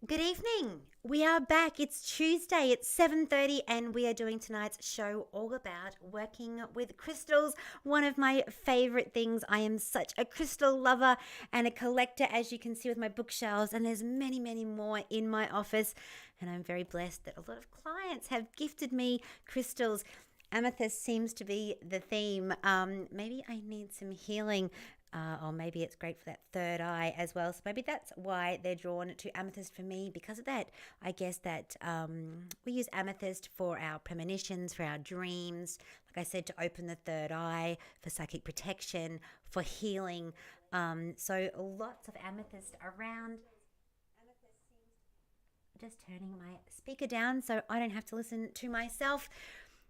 Good evening. We are back. It's Tuesday. It's 7:30 and we are doing tonight's show all about working with crystals. One of my favorite things. I am such a crystal lover and a collector, as you can see with my bookshelves, and there's many, many more in my office, and I'm very blessed that a lot of clients have gifted me crystals. Amethyst seems to be the theme. Maybe I need some healing, or maybe it's great for that third eye as well. So maybe that's why they're drawn to amethyst for me, because of that. I guess that we use amethyst for our premonitions, for our dreams. Like I said, to open the third eye, for psychic protection, for healing. So lots of amethyst around. Just turning my speaker down so I don't have to listen to myself.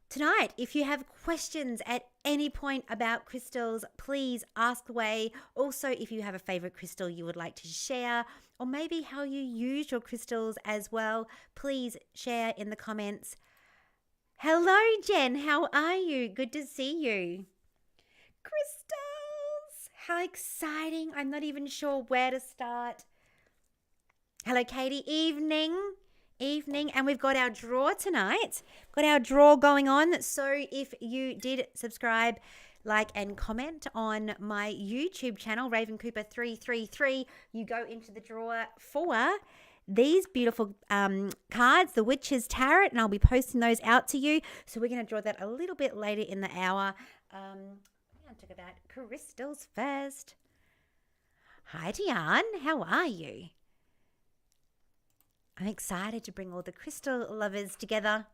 Tonight, if you have questions at any point about crystals, please ask away. Also, if you have a favorite crystal you would like to share, or maybe how you use your crystals as well, please share in the comments. Hello, Jen. How are you? Good to see you. Crystals! How exciting. I'm not even sure where to start. Hello, Katie. Evening, and we've got our draw tonight. Got our draw going on. So if you did subscribe, like, and comment on my YouTube channel, Raven Cooper 333, you go into the draw for these beautiful cards, the Witch's Tarot, and I'll be posting those out to you. So we're going to draw that a little bit later in the hour. We're going to talk about crystals first. Hi, Diane. How are you? I'm excited to bring all the crystal lovers together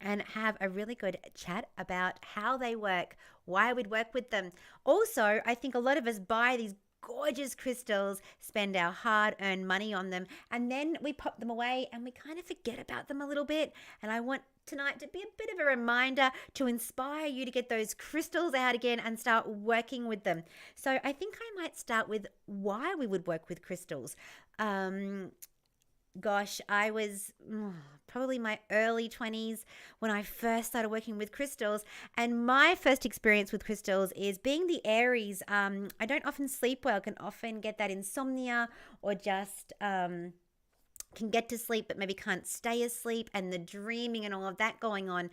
and have a really good chat about how they work, why we'd work with them. Also, I think a lot of us buy these gorgeous crystals, spend our hard-earned money on them, and then we pop them away and we kind of forget about them a little bit. And I want tonight to be a bit of a reminder to inspire you to get those crystals out again and start working with them. So I think I might start with why we would work with crystals. Gosh, I was probably my early 20s when I first started working with crystals. And my first experience with crystals is being the Aries. I don't often sleep well, can often get that insomnia, or just can get to sleep but maybe can't stay asleep, and the dreaming and all of that going on.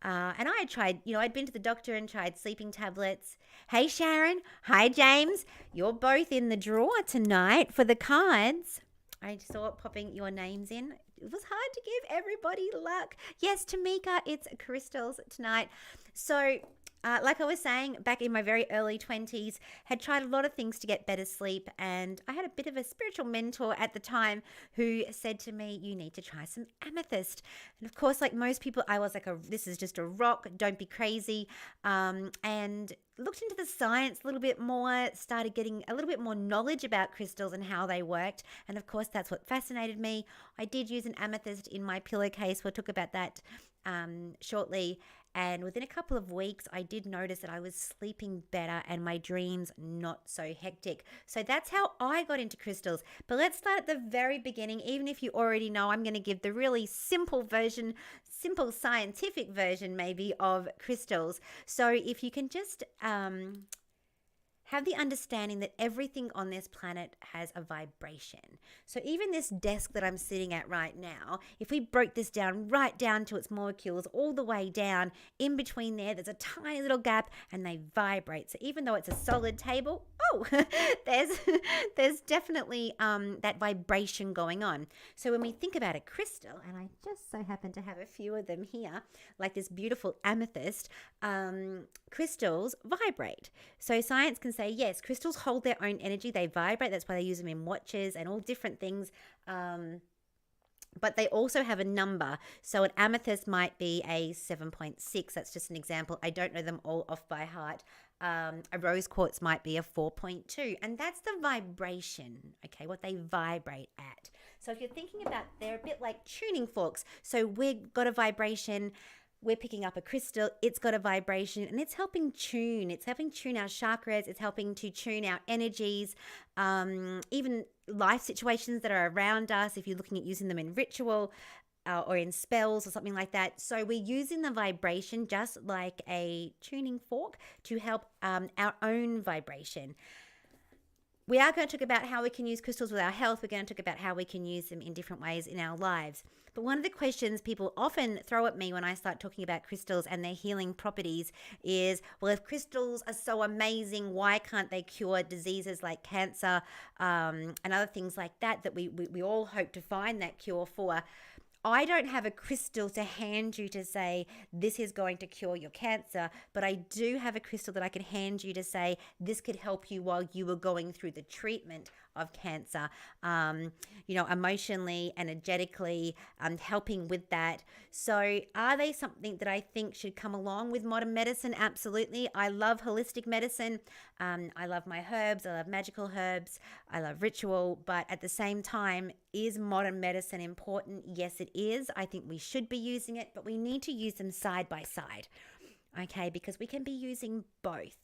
And I had tried, I'd been to the doctor and tried sleeping tablets. Hey, Sharon. Hi, James. You're both in the drawer tonight for the cards. I saw it popping your names in. It was hard to give everybody luck. Yes, Tamika, it's crystals tonight. So, like I was saying, back in my very early 20s, had tried a lot of things to get better sleep. And I had a bit of a spiritual mentor at the time who said to me, you need to try some amethyst. And of course, like most people, I was like, this is just a rock. Don't be crazy. And looked into the science a little bit more, started getting a little bit more knowledge about crystals and how they worked. And of course, that's what fascinated me. I did use an amethyst in my pillowcase. We'll talk about that shortly. And within a couple of weeks, I did notice that I was sleeping better and my dreams not so hectic. So that's how I got into crystals. But let's start at the very beginning. Even if you already know, I'm going to give the really simple version, simple scientific version maybe, of crystals. So if you can just have the understanding that everything on this planet has a vibration. So even this desk that I'm sitting at right now, if we broke this down right down to its molecules all the way down, in between there's a tiny little gap and they vibrate. So even though it's a solid table, there's definitely that vibration going on. So when we think about a crystal, and I just so happen to have a few of them here, like this beautiful amethyst, crystals vibrate. So science can say, yes, crystals hold their own energy. They vibrate. That's why they use them in watches and all different things. But they also have a number. So an amethyst might be a 7.6. That's just an example. I don't know them all off by heart. A rose quartz might be a 4.2. And that's the vibration, okay, what they vibrate at. So if you're thinking about, they're a bit like tuning forks. So we've got a vibration. We're picking up a crystal, it's got a vibration, and it's helping tune. It's helping tune our chakras. It's helping to tune our energies, even life situations that are around us, if you're looking at using them in ritual or in spells or something like that. So we're using the vibration just like a tuning fork to help our own vibration. we are going to talk about how we can use crystals with our health. We're going to talk about how we can use them in different ways in our lives. But one of the questions people often throw at me when I start talking about crystals and their healing properties is, well, if crystals are so amazing, why can't they cure diseases like cancer and other things like that we all hope to find that cure for? I don't have a crystal to hand you to say, this is going to cure your cancer, but I do have a crystal that I could hand you to say, this could help you while you were going through the treatment of cancer, emotionally, energetically, helping with that. So are they something that I think should come along with modern medicine? Absolutely. I love holistic medicine. I love my herbs. I love magical herbs. I love ritual. But at the same time, is modern medicine important? Yes, it is. I think we should be using it, but we need to use them side by side, okay? Because we can be using both.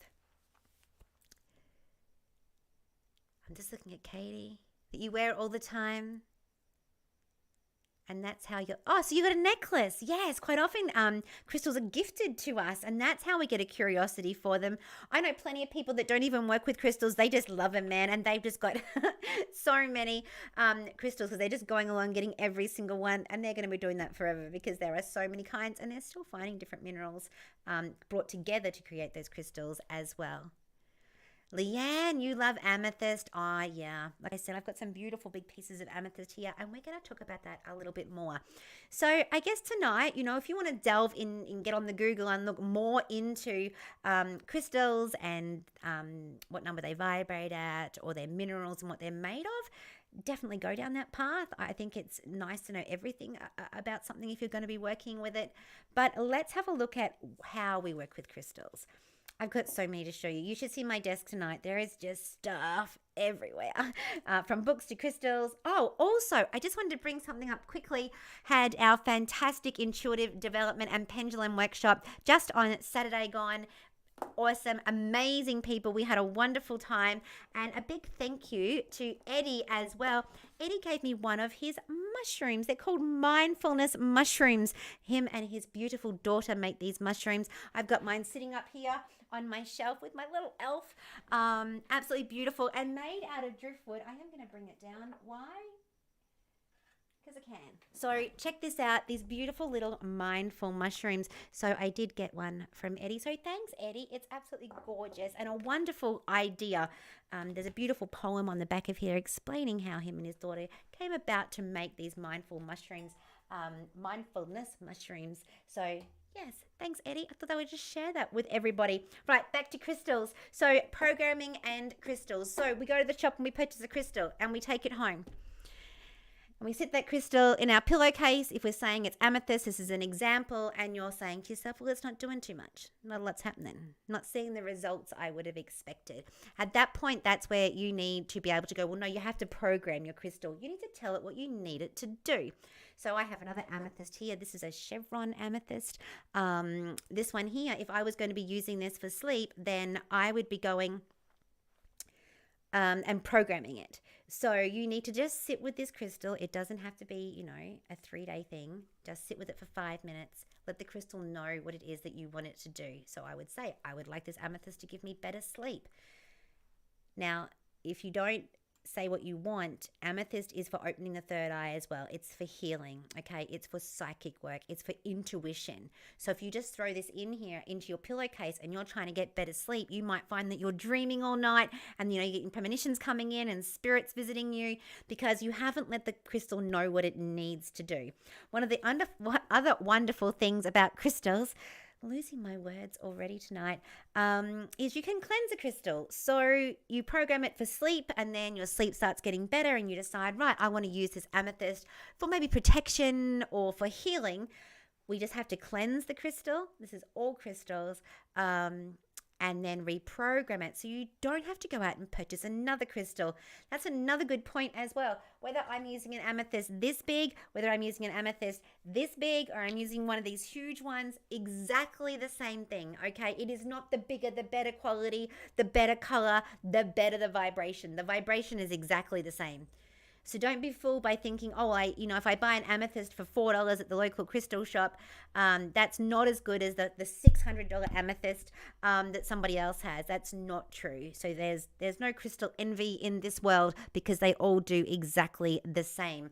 I'm just looking at Katie, that you wear it all the time. And that's how so you got a necklace. Yes, quite often crystals are gifted to us, and that's how we get a curiosity for them. I know plenty of people that don't even work with crystals. They just love them, man, and they've just got so many crystals because they're just going along getting every single one, and they're going to be doing that forever because there are so many kinds, and they're still finding different minerals brought together to create those crystals as well. Leanne, you love amethyst. Oh, yeah. Like I said, I've got some beautiful big pieces of amethyst here, and we're going to talk about that a little bit more. So I guess tonight, if you want to delve in and get on the Google and look more into crystals and what number they vibrate at, or their minerals and what they're made of, definitely go down that path. I think it's nice to know everything about something if you're going to be working with it. But let's have a look at how we work with crystals. I've got so many to show you. You should see my desk tonight. There is just stuff everywhere, from books to crystals. Oh, also, I just wanted to bring something up quickly. Had our fantastic intuitive development and pendulum workshop just on Saturday gone. Awesome, amazing people. We had a wonderful time, and a big thank you to Eddie as well. Eddie gave me one of his mushrooms. They're called mindfulness mushrooms. Him and his beautiful daughter make these mushrooms. I've got mine sitting up here on my shelf with my little elf. Absolutely beautiful and made out of driftwood. I am going to bring it down. Why? Because I can. So check this out, these beautiful little mindful mushrooms. So I did get one from Eddie. So thanks, Eddie. It's absolutely gorgeous and a wonderful idea. There's a beautiful poem on the back of here explaining how him and his daughter came about to make these mindfulness mushrooms. So yes, thanks, Eddie. I thought I would just share that with everybody. Right, back to crystals. So programming and crystals. So we go to the shop and we purchase a crystal and we take it home. And we sit that crystal in our pillowcase. If we're saying it's amethyst, this is an example, and you're saying to yourself, well, it's not doing too much. Not a lot's happening. Not seeing the results I would have expected. At that point, that's where you need to be able to go, well, no, you have to program your crystal. You need to tell it what you need it to do. So I have another amethyst here. This is a chevron amethyst. This one here, if I was going to be using this for sleep, then I would be going and programming it. So you need to just sit with this crystal. It doesn't have to be, a 3-day thing. Just sit with it for 5 minutes. Let the crystal know what it is that you want it to do. So I would say, I would like this amethyst to give me better sleep. Now, if you don't say what you want, amethyst is for opening the third eye as well. It's for healing, okay? It's for psychic work. It's for intuition. So if you just throw this in here into your pillowcase and you're trying to get better sleep, you might find that you're dreaming all night and, you're getting premonitions coming in and spirits visiting you because you haven't let the crystal know what it needs to do. One of the other wonderful things about crystals, losing my words already tonight, is you can cleanse a crystal. So you program it for sleep and then your sleep starts getting better and you decide, right, I want to use this amethyst for maybe protection or for healing. We just have to cleanse the crystal. This is all crystals. And then reprogram it. So you don't have to go out and purchase another crystal. That's another good point as well. Whether I'm using an amethyst this big, whether I'm using an amethyst this big, or I'm using one of these huge ones, exactly the same thing, okay? It is not the bigger, the better quality, the better color, the better the vibration. The vibration is exactly the same. So don't be fooled by thinking, oh, if I buy an amethyst for $4 at the local crystal shop, that's not as good as the $600 amethyst that somebody else has. That's not true. So there's no crystal envy in this world because they all do exactly the same.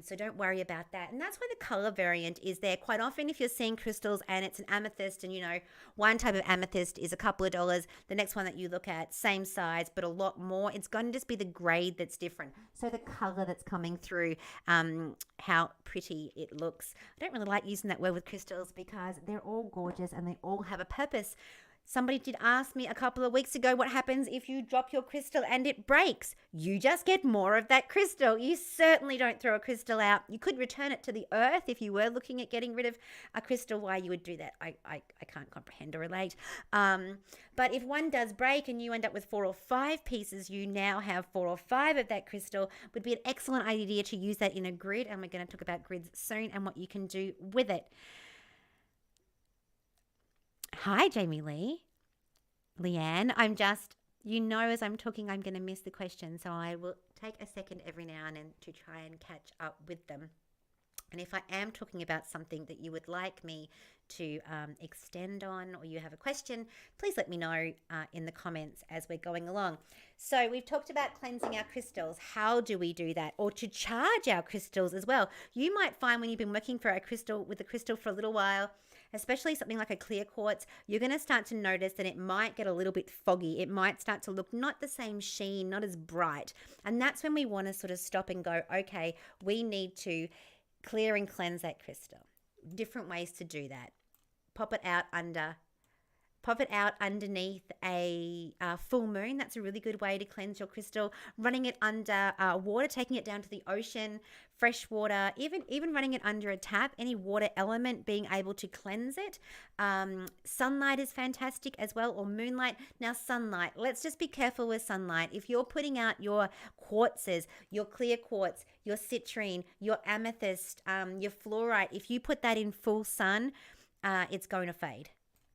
So don't worry about that. And that's why the color variant is there. Quite often, if you're seeing crystals and it's an amethyst and, one type of amethyst is a couple of dollars, the next one that you look at, same size, but a lot more, it's going to just be the grade that's different. So the color that's coming through, how pretty it looks. I don't really like using that word with crystals because they're all gorgeous and they all have a purpose. Somebody did ask me a couple of weeks ago, what happens if you drop your crystal and it breaks? You just get more of that crystal. You certainly don't throw a crystal out. You could return it to the earth if you were looking at getting rid of a crystal. Why you would do that, I can't comprehend or relate. But if one does break and you end up with 4 or 5 pieces, you now have 4 or 5 of that crystal. Would be an excellent idea to use that in a grid. And we're going to talk about grids soon and what you can do with it. Hi, Jamie Lee. Leanne, I'm just, as I'm talking, I'm going to miss the question. So I will take a second every now and then to try and catch up with them. And if I am talking about something that you would like me to extend on or you have a question, please let me know in the comments as we're going along. So we've talked about cleansing our crystals. How do we do that? Or to charge our crystals as well. You might find when you've been working with a crystal for a little while, especially something like a clear quartz, you're going to start to notice that it might get a little bit foggy. It might start to look not the same sheen, not as bright. And that's when we want to sort of stop and go, okay, we need to clear and cleanse that crystal. Different ways to do that. Pop it out underneath a full moon. That's a really good way to cleanse your crystal. Running it under water, taking it down to the ocean, fresh water, even running it under a tap, any water element being able to cleanse it. Sunlight is fantastic as well, or moonlight. Now sunlight, let's just be careful with sunlight. If you're putting out your quartzes, your clear quartz, your citrine, your amethyst, your fluoride, if you put that in full sun, it's going to fade.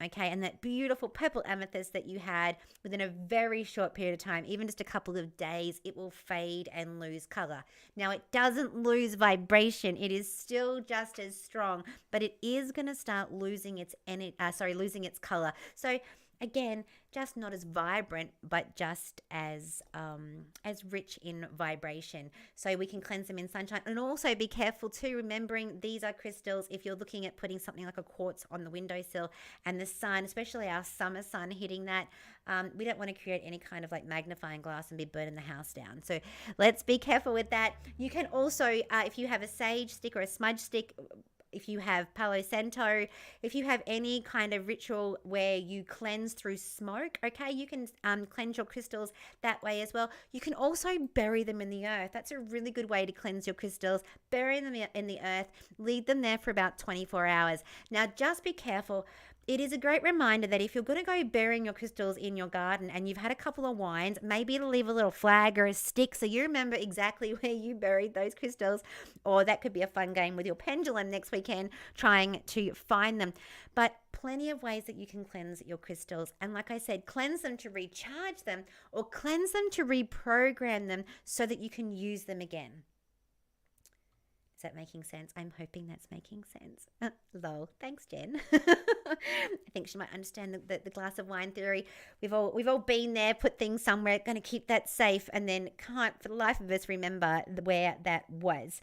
Okay, and that beautiful purple amethyst that you had within a very short period of time, even just a couple of days, it will fade and lose color. Now, it doesn't lose vibration. It is still just as strong, but it is going to start losing its color. So again, just not as vibrant, but just as rich in vibration. So we can cleanse them in sunshine. And also be careful too, remembering these are crystals. If you're looking at putting something like a quartz on the windowsill and the sun, especially our summer sun hitting that, we don't want to create any kind of like magnifying glass and be burning the house down. So let's be careful with that. You can also, if you have a sage stick or a smudge stick, if you have Palo Santo, if you have any kind of ritual where you cleanse through smoke, okay, you can cleanse your crystals that way as well. You can also bury them in the earth. That's a really good way to cleanse your crystals. Bury them in the earth, leave them there for about 24 hours. Now, just be careful. It is a great reminder that if you're going to go burying your crystals in your garden and you've had a couple of wines, maybe it'll leave a little flag or a stick so you remember exactly where you buried those crystals. Or that could be a fun game with your pendulum next weekend, trying to find them. But plenty of ways that you can cleanse your crystals. And like I said, cleanse them to recharge them or cleanse them to reprogram them so that you can use them again. Is that making sense? I'm hoping that's making sense. Lol. Thanks, Jen. I think she might understand the glass of wine theory. We've all been there, put things somewhere, going to keep that safe, and then can't for the life of us remember where that was.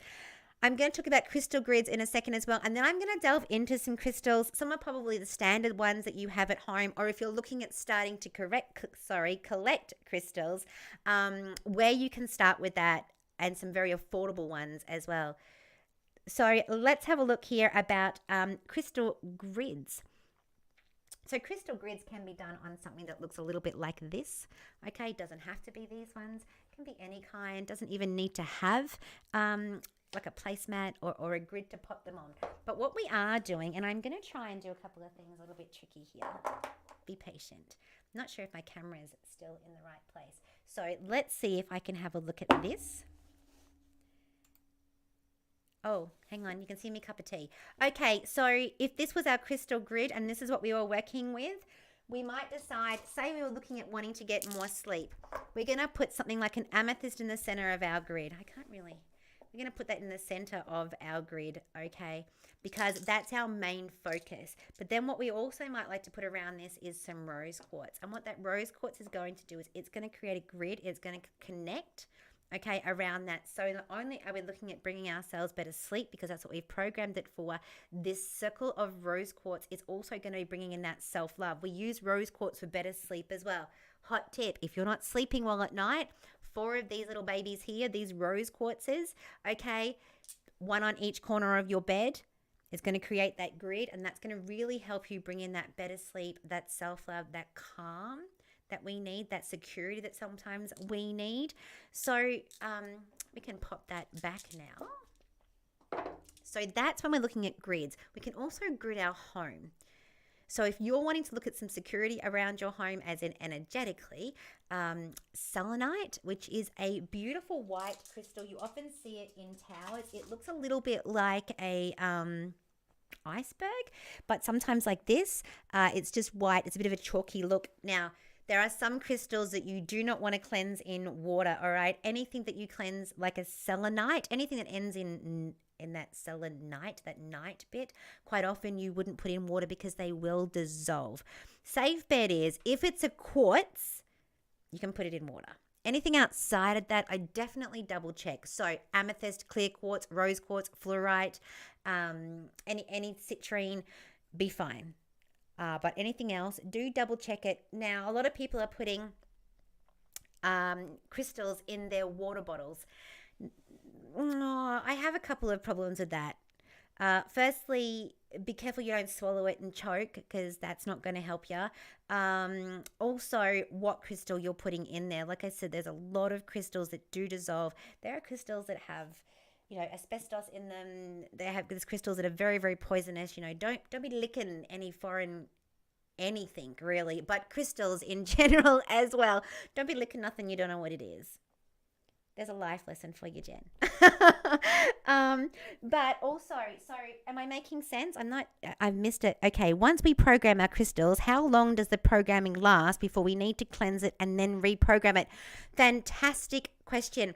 I'm going to talk about crystal grids in a second as well, and then I'm going to delve into some crystals. Some are probably the standard ones that you have at home, or if you're looking at starting to collect crystals, where you can start with that, and some very affordable ones as well. So let's have a look here about crystal grids. So crystal grids can be done on something that looks a little bit like this. Okay, it doesn't have to be these ones. It can be any kind. Doesn't even need to have like a placemat or a grid to pop them on. But what we are doing, and I'm going to try and do a couple of things a little bit tricky here. Be patient. I'm not sure if my camera is still in the right place. So let's see if I can have a look at this. Oh, hang on. You can see me cup of tea. Okay, so if this was our crystal grid and this is what we were working with, we might decide, say we were looking at wanting to get more sleep. We're going to put something like an amethyst in the center of our grid. We're going to put that in the center of our grid, okay? Because that's our main focus. But then what we also might like to put around this is some rose quartz. And what that rose quartz is going to do is it's going to create a grid. It's going to connect, okay, around that. So not only are we looking at bringing ourselves better sleep, because that's what we've programmed it for, this circle of rose quartz is also going to be bringing in that self-love. We use rose quartz for better sleep as well. Hot tip, if you're not sleeping well at night, 4 of these little babies here, these rose quartzes, okay, 1 on each corner of your bed, is going to create that grid, and that's going to really help you bring in that better sleep, that self-love, that calm that we need, that security that sometimes we need. So we can pop that back now. So that's when we're looking at grids. We can also grid our home. So if you're wanting to look at some security around your home, as in energetically, selenite, which is a beautiful white crystal. You often see it in towers. It looks a little bit like a iceberg, but sometimes like this, it's just white. It's a bit of a chalky look. Now, there are some crystals that you do not want to cleanse in water, all right? Anything that you cleanse, like a selenite, anything that ends in that selenite, that night bit, quite often you wouldn't put in water because they will dissolve. Safe bet is, if it's a quartz, you can put it in water. Anything outside of that, I definitely double check. So amethyst, clear quartz, rose quartz, fluoride, any citrine, be fine. But anything else, do double check it. Now, a lot of people are putting crystals in their water bottles. I have a couple of problems with that. Firstly, be careful you don't swallow it and choke, because that's not going to help you. Also, what crystal you're putting in there. Like I said, there's a lot of crystals that do dissolve. There are crystals that have, asbestos in them. They have these crystals that are very, very poisonous. Don't be licking any foreign anything really, but crystals in general as well. Don't be licking nothing you don't know what it is. There's a life lesson for you, Jen. But also, sorry, am I making sense? I've missed it. Okay, once we program our crystals, how long does the programming last before we need to cleanse it and then reprogram it? Fantastic question.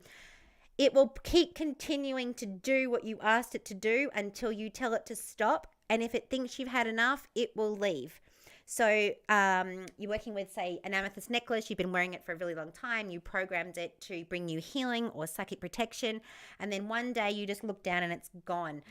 It will keep continuing to do what you asked it to do until you tell it to stop. And if it thinks you've had enough, it will leave. So you're working with, say, an amethyst necklace. You've been wearing it for a really long time. You programmed it to bring you healing or psychic protection. And then one day you just look down and it's gone.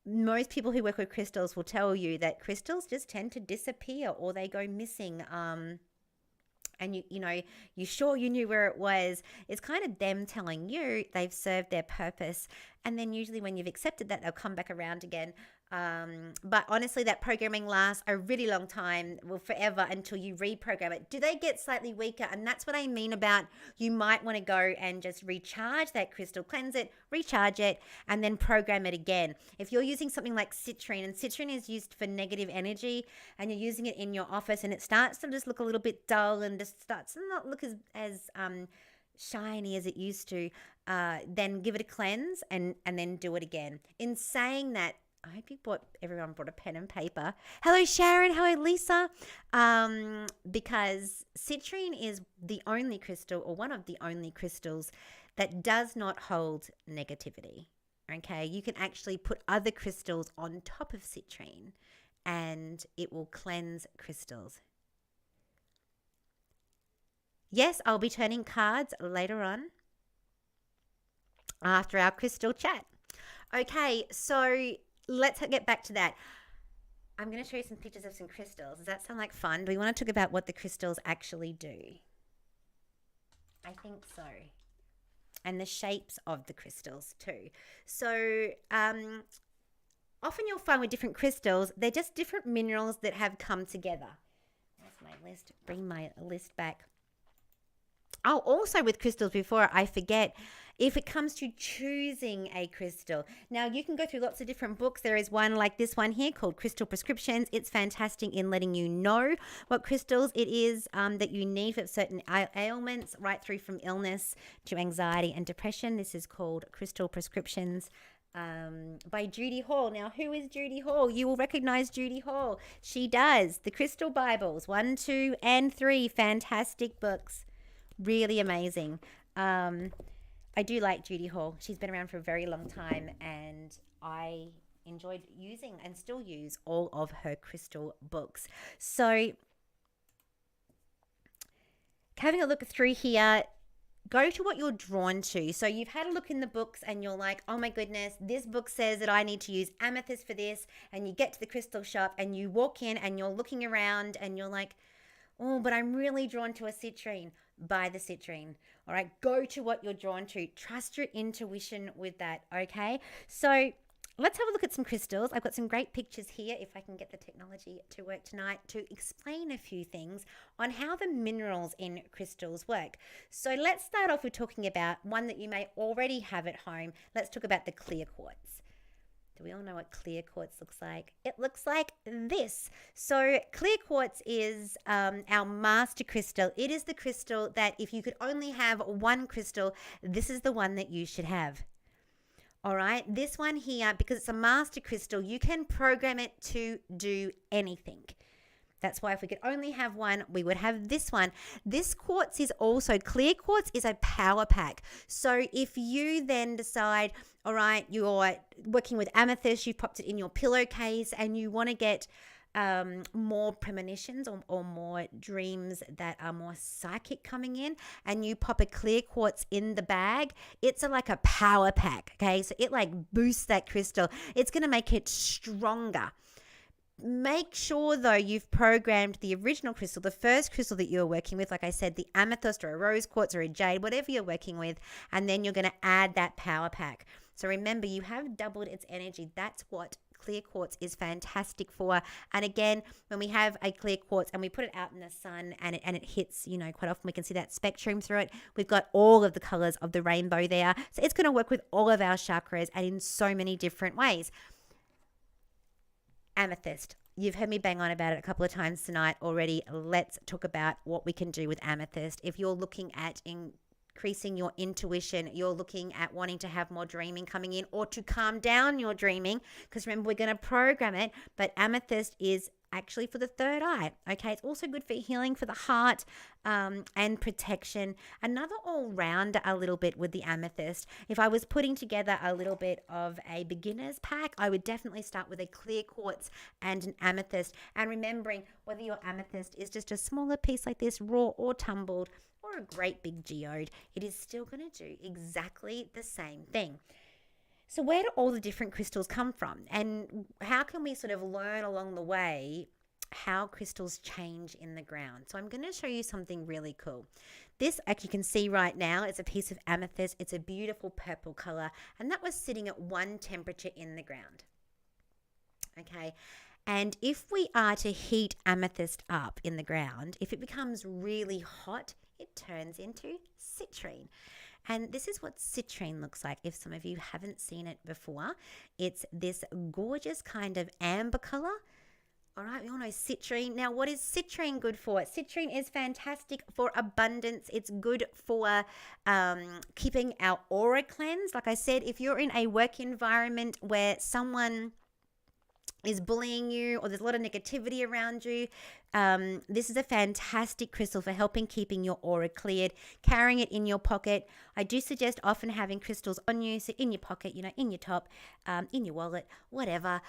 Most people who work with crystals will tell you that crystals just tend to disappear or they go missing. And you sure you knew where it was. It's kind of them telling you they've served their purpose. And then usually when you've accepted that, they'll come back around again. But honestly, that programming lasts a really long time, well, forever, until you reprogram it. Do they get slightly weaker? And that's what I mean about, you might want to go and just recharge that crystal, cleanse it, recharge it, and then program it again. If you're using something like citrine, and citrine is used for negative energy, and you're using it in your office and it starts to just look a little bit dull and just starts to not look as shiny as it used to, then give it a cleanse and then do it again. In saying that, I hope everyone brought a pen and paper. Hello, Sharon. Hello, Lisa. Because citrine is the only crystal, or one of the only crystals, that does not hold negativity. Okay, you can actually put other crystals on top of citrine and it will cleanse crystals. Yes, I'll be turning cards later on after our crystal chat. Okay, so let's get back to that. I'm going to show you some pictures of some crystals. Does that sound like fun? Do we want to talk about what the crystals actually do? I think so. And the shapes of the crystals too. So often you'll find with different crystals, they're just different minerals that have come together. That's my list. Bring my list back. Oh, also with crystals, before I forget, if it comes to choosing a crystal. Now, you can go through lots of different books. There is one like this one here called Crystal Prescriptions. It's fantastic in letting you know what crystals it is that you need for certain ailments, right through from illness to anxiety and depression. This is called Crystal Prescriptions. by Judy Hall. Now, who is Judy Hall? You will recognize Judy Hall. She does the Crystal Bibles 1, 2, and 3. Fantastic books. Really amazing. I do like Judy Hall. She's been around for a very long time, and I enjoyed using and still use all of her crystal books. So having a look through here, go to what you're drawn to. So you've had a look in the books and you're like, oh my goodness, this book says that I need to use amethyst for this. And you get to the crystal shop and you walk in and you're looking around and you're like, oh, but I'm really drawn to a citrine. Buy the citrine. All right, go to what you're drawn to. Trust your intuition with that, okay? So let's have a look at some crystals. I've got some great pictures here, if I can get the technology to work tonight, to explain a few things on how the minerals in crystals work. So let's start off with talking about one that you may already have at home. Let's talk about the clear quartz. Do we all know what clear quartz looks like? It looks like this. So clear quartz is our master crystal. It is the crystal that if you could only have one crystal, this is the one that you should have. All right, this one here, because it's a master crystal, you can program it to do anything. That's why if we could only have one, we would have this one. This quartz is also, clear quartz is a power pack. So if you then decide, all right, you're working with amethyst, you popped it in your pillowcase and you want to get more premonitions or more dreams that are more psychic coming in, and you pop a clear quartz in the bag, it's like a power pack, okay? So it like boosts that crystal. It's going to make it stronger. Make sure though you've programmed the original crystal, the first crystal that you're working with, like I said, the amethyst or a rose quartz or a jade, whatever you're working with, and then you're going to add that power pack. So remember, you have doubled its energy. That's what clear quartz is fantastic for. And again, when we have a clear quartz and we put it out in the sun and it hits, you know, quite often we can see that spectrum through it. We've got all of the colors of the rainbow there. So it's going to work with all of our chakras and in so many different ways. Amethyst. You've heard me bang on about it a couple of times tonight already. Let's talk about what we can do with amethyst. If you're looking at increasing your intuition, you're looking at wanting to have more dreaming coming in or to calm down your dreaming, because remember, we're going to program it, but amethyst is actually for the third eye. Okay, it's also good for healing for the heart and protection. Another all-rounder a little bit with the amethyst. If I was putting together a little bit of a beginner's pack, I would definitely start with a clear quartz and an amethyst. And remembering whether your amethyst is just a smaller piece like this, raw or tumbled, or a great big geode, it is still going to do exactly the same thing. So where do all the different crystals come from? And how can we sort of learn along the way how crystals change in the ground? So I'm going to show you something really cool. This, like you can see right now, it's a piece of amethyst. It's a beautiful purple color. And that was sitting at 1 temperature in the ground. Okay. And if we are to heat amethyst up in the ground, if it becomes really hot, it turns into citrine. And this is what citrine looks like if some of you haven't seen it before. It's this gorgeous kind of amber color. All right, we all know citrine. Now, what is citrine good for? Citrine is fantastic for abundance. It's good for keeping our aura cleansed. Like I said, if you're in a work environment where someone is bullying you or there's a lot of negativity around you, this is a fantastic crystal for helping keeping your aura cleared, carrying it in your pocket. I do suggest often having crystals on you, so in your pocket, you know, in your top, in your wallet, whatever,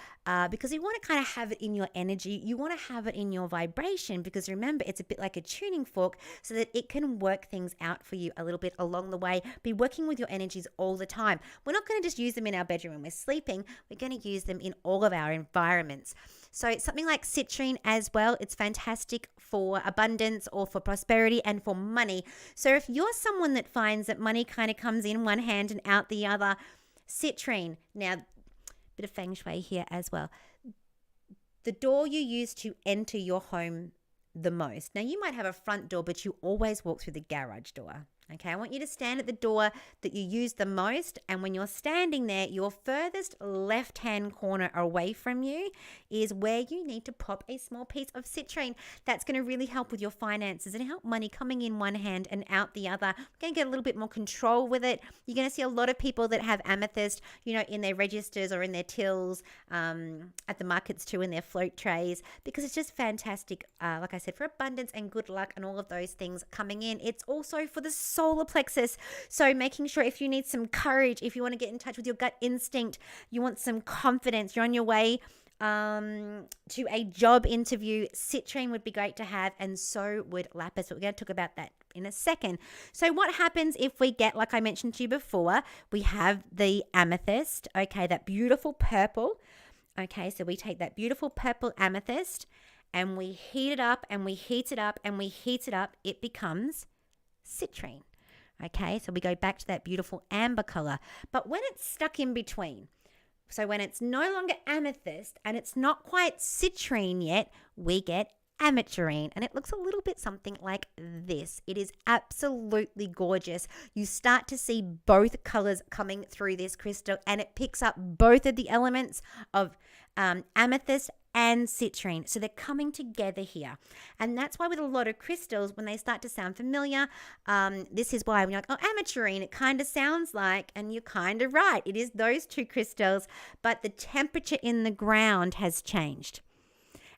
because you want to kind of have it in your energy. You want to have it in your vibration, because remember, it's a bit like a tuning fork, so that it can work things out for you a little bit along the way. Be working with your energies all the time. We're not going to just use them in our bedroom when we're sleeping. We're going to use them in all of our environments. So something like citrine as well, it's fantastic for abundance or for prosperity and for money. So if you're someone that finds that money kind of comes in one hand and out the other, citrine. Now, bit of feng shui here as well. The door you use to enter your home the most. Now, you might have a front door, but you always walk through the garage door. Okay, I want you to stand at the door that you use the most. And when you're standing there, your furthest left-hand corner away from you is where you need to pop a small piece of citrine. That's going to really help with your finances and help money coming in one hand and out the other. We're going to get a little bit more control with it. You're going to see a lot of people that have amethyst, in their registers or in their tills, at the markets too, in their float trays, because it's just fantastic, like I said, for abundance and good luck and all of those things coming in. It's also for the solar plexus. So making sure if you need some courage, if you want to get in touch with your gut instinct, you want some confidence, you're on your way to a job interview, citrine would be great to have, and so would lapis. But we're going to talk about that in a second. So what happens if we get, like I mentioned to you before, we have the amethyst, okay, that beautiful purple. Okay, so we take that beautiful purple amethyst and we heat it up and we heat it up and we heat it up. It becomes citrine. Okay, so we go back to that beautiful amber color. But when it's stuck in between, so when it's no longer amethyst and it's not quite citrine yet, we get ameturine, and it looks a little bit something like this. It is absolutely gorgeous. You start to see both colors coming through this crystal, and it picks up both of the elements of amethyst and citrine. So they're coming together here. And that's why with a lot of crystals, when they start to sound familiar, this is why when you're like, oh, ameturine, it kind of sounds like, and you're kind of right. It is those two crystals, but the temperature in the ground has changed.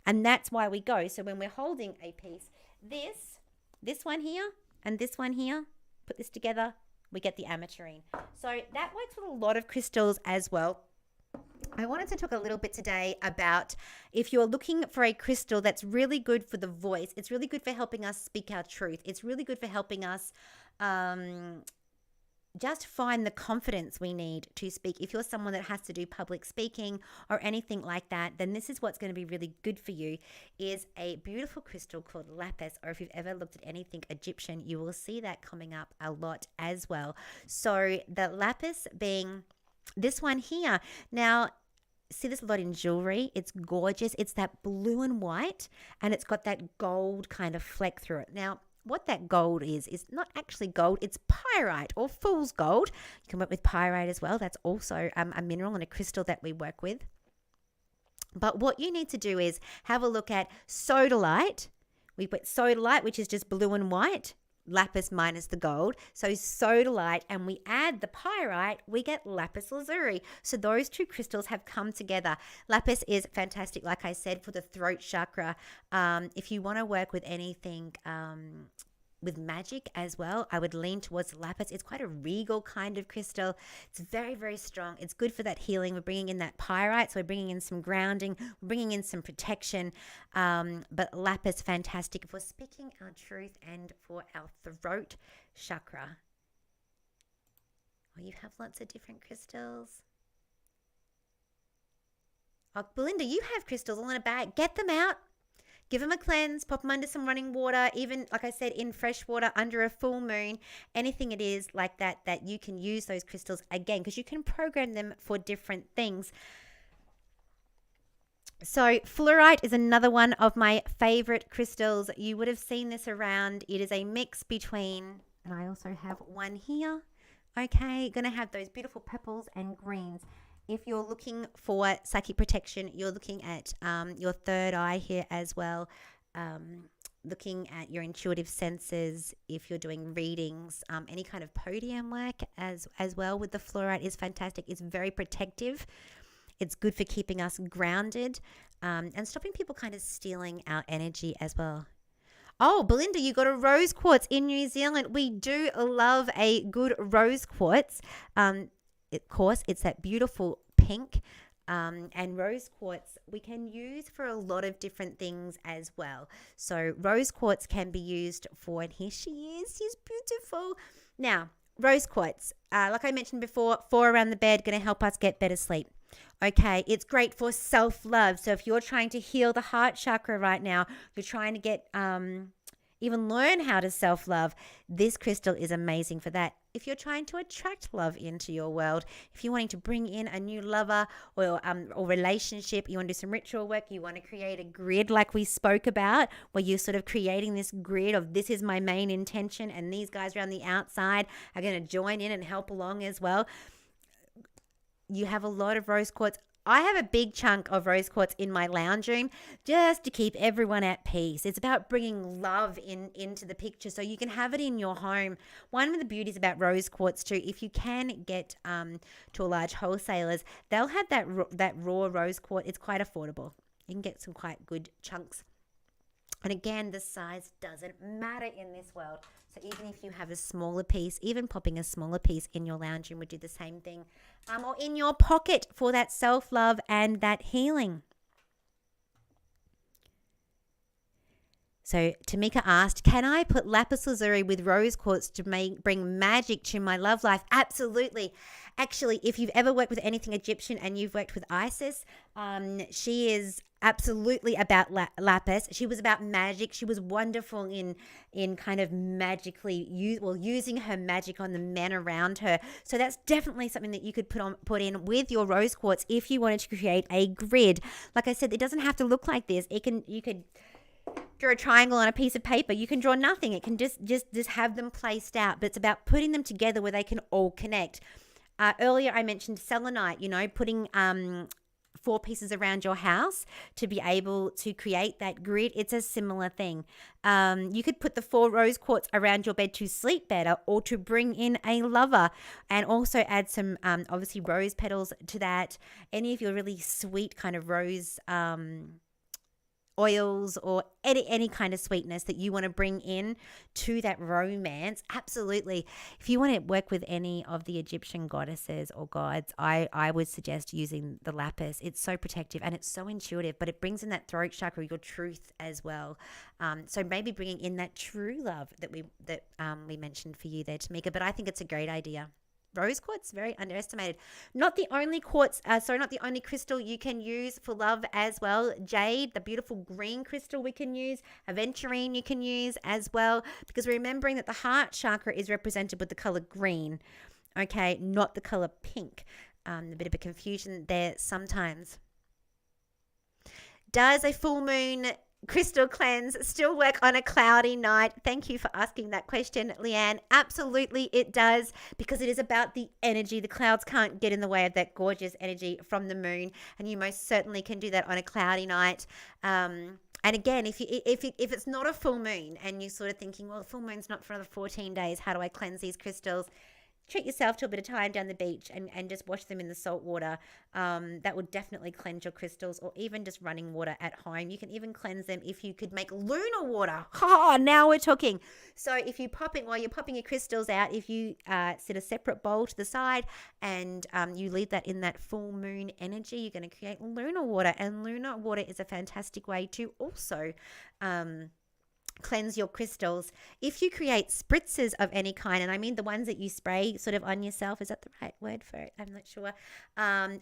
And that's why we go. So when we're holding a piece, this one here and this one here, put this together, we get the ameturine. So that works with a lot of crystals as well. I wanted to talk a little bit today about if you're looking for a crystal that's really good for the voice, it's really good for helping us speak our truth. It's really good for helping us just find the confidence we need to speak. If you're someone that has to do public speaking or anything like that, then this is what's going to be really good for you, is a beautiful crystal called lapis, or if you've ever looked at anything Egyptian, you will see that coming up a lot as well. So the lapis being this one here. Now, see this a lot in jewelry. It's gorgeous. It's that blue and white, and it's got that gold kind of fleck through it. Now, what that gold is not actually gold. It's pyrite or fool's gold. You can work with pyrite as well. That's also a mineral and a crystal that we work with. But what you need to do is have a look at sodalite. We put sodalite, which is just blue and white, lapis minus the gold. So sodalite, and we add the pyrite, we get lapis lazuri. So those two crystals have come together. Lapis is fantastic, like I said, for the throat chakra. If you want to work with anything with magic as well, I would lean towards lapis. It's quite a regal kind of crystal. It's very, very strong. It's good for that healing. We're bringing in that pyrite, so we're bringing in some grounding, we're bringing in some protection. But lapis, fantastic for speaking our truth and for our throat chakra. Oh, you have lots of different crystals. Oh, Belinda, you have crystals all in a bag. Get them out. Give them a cleanse, pop them under some running water, even, like I said, in fresh water, under a full moon, anything it is like that you can use those crystals again, because you can program them for different things. So fluoride is another one of my favorite crystals. You would have seen this around. It is a mix between, and I also have one here. Okay, going to have those beautiful purples and greens. If you're looking for psychic protection, you're looking at your third eye here as well, looking at your intuitive senses. If you're doing readings, any kind of podium work as well with the fluoride is fantastic. It's very protective. It's good for keeping us grounded and stopping people kind of stealing our energy as well. Oh, Belinda, you got a rose quartz in New Zealand. We do love a good rose quartz. Of course, it's that beautiful pink, and rose quartz we can use for a lot of different things as well. So rose quartz can be used for, and here she is, she's beautiful. Now, rose quartz, like I mentioned before, for around the bed, going to help us get better sleep. Okay, it's great for self-love. So if you're trying to heal the heart chakra right now, you're trying to get even learn how to self-love, this crystal is amazing for that. if you're trying to attract love into your world, if you're wanting to bring in a new lover or relationship, you want to do some ritual work, you want to create a grid like we spoke about, where you're sort of creating this grid of this is my main intention and these guys around the outside are going to join in and help along as well. You have a lot of rose quartz. I have a big chunk of rose quartz in my lounge room just to keep everyone at peace. It's about bringing love into the picture so you can have it in your home. One of the beauties about rose quartz too, if you can get to a large wholesalers, they'll have that raw rose quartz. It's quite affordable. You can get some quite good chunks. And again, the size doesn't matter in this world. So even if you have a smaller piece, even popping a smaller piece in your lounge room would do the same thing. Or in your pocket for that self-love and that healing. So Tamika asked, can I put lapis lazuli with rose quartz to bring magic to my love life? Absolutely. Actually, if you've ever worked with anything Egyptian and you've worked with Isis, she is absolutely about lapis. She was about magic. She was wonderful in kind of magically using her magic on the men around her. So that's definitely something that you could put in with your rose quartz if you wanted to create a grid. Like I said, it doesn't have to look like this. You could draw a triangle on a piece of paper. You can draw nothing. It can just have them placed out. But it's about putting them together where they can all connect. Earlier I mentioned selenite, putting 4 pieces around your house to be able to create that grid. It's a similar thing. You could put the 4 rose quartz around your bed to sleep better or to bring in a lover, and also add some obviously rose petals to that. Any of your really sweet kind of rose oils or any kind of sweetness that you want to bring in to that romance. Absolutely. If you want to work with any of the Egyptian goddesses or gods, I would suggest using the lapis. It's so protective and it's so intuitive, but it brings in that throat chakra, your truth as well. So maybe bringing in that true love that we mentioned for you there, Tamika. But I think it's a great idea. Rose quartz, very underestimated. Not the only crystal you can use for love as well. Jade, the beautiful green crystal we can use. Aventurine you can use as well, because remembering that the heart chakra is represented with the color green, okay, not the color pink. A bit of a confusion there sometimes. Does a full moon crystal cleanse still work on a cloudy night? Thank you for asking that question, Leanne. Absolutely it does, because it is about the energy. The clouds can't get in the way of that gorgeous energy from the moon, and you most certainly can do that on a cloudy night. And again, if it's not a full moon and you're sort of thinking, well, full moon's not for another 14 days, how do I cleanse these crystals? Treat yourself to a bit of time down the beach and just wash them in the salt water. That would definitely cleanse your crystals, or even just running water at home. You can even cleanse them if you could make lunar water. Now we're talking. So if you while you're popping your crystals out, if you set a separate bowl to the side and you leave that in that full moon energy, you're going to create lunar water. And lunar water is a fantastic way to also cleanse your crystals. If you create spritzes of any kind, and I mean the ones that you spray sort of on yourself, is that the right word for it? I'm not sure. And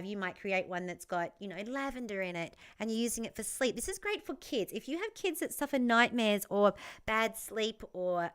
you might create one that's got, lavender in it, and you're using it for sleep. This is great for kids. If you have kids that suffer nightmares or bad sleep or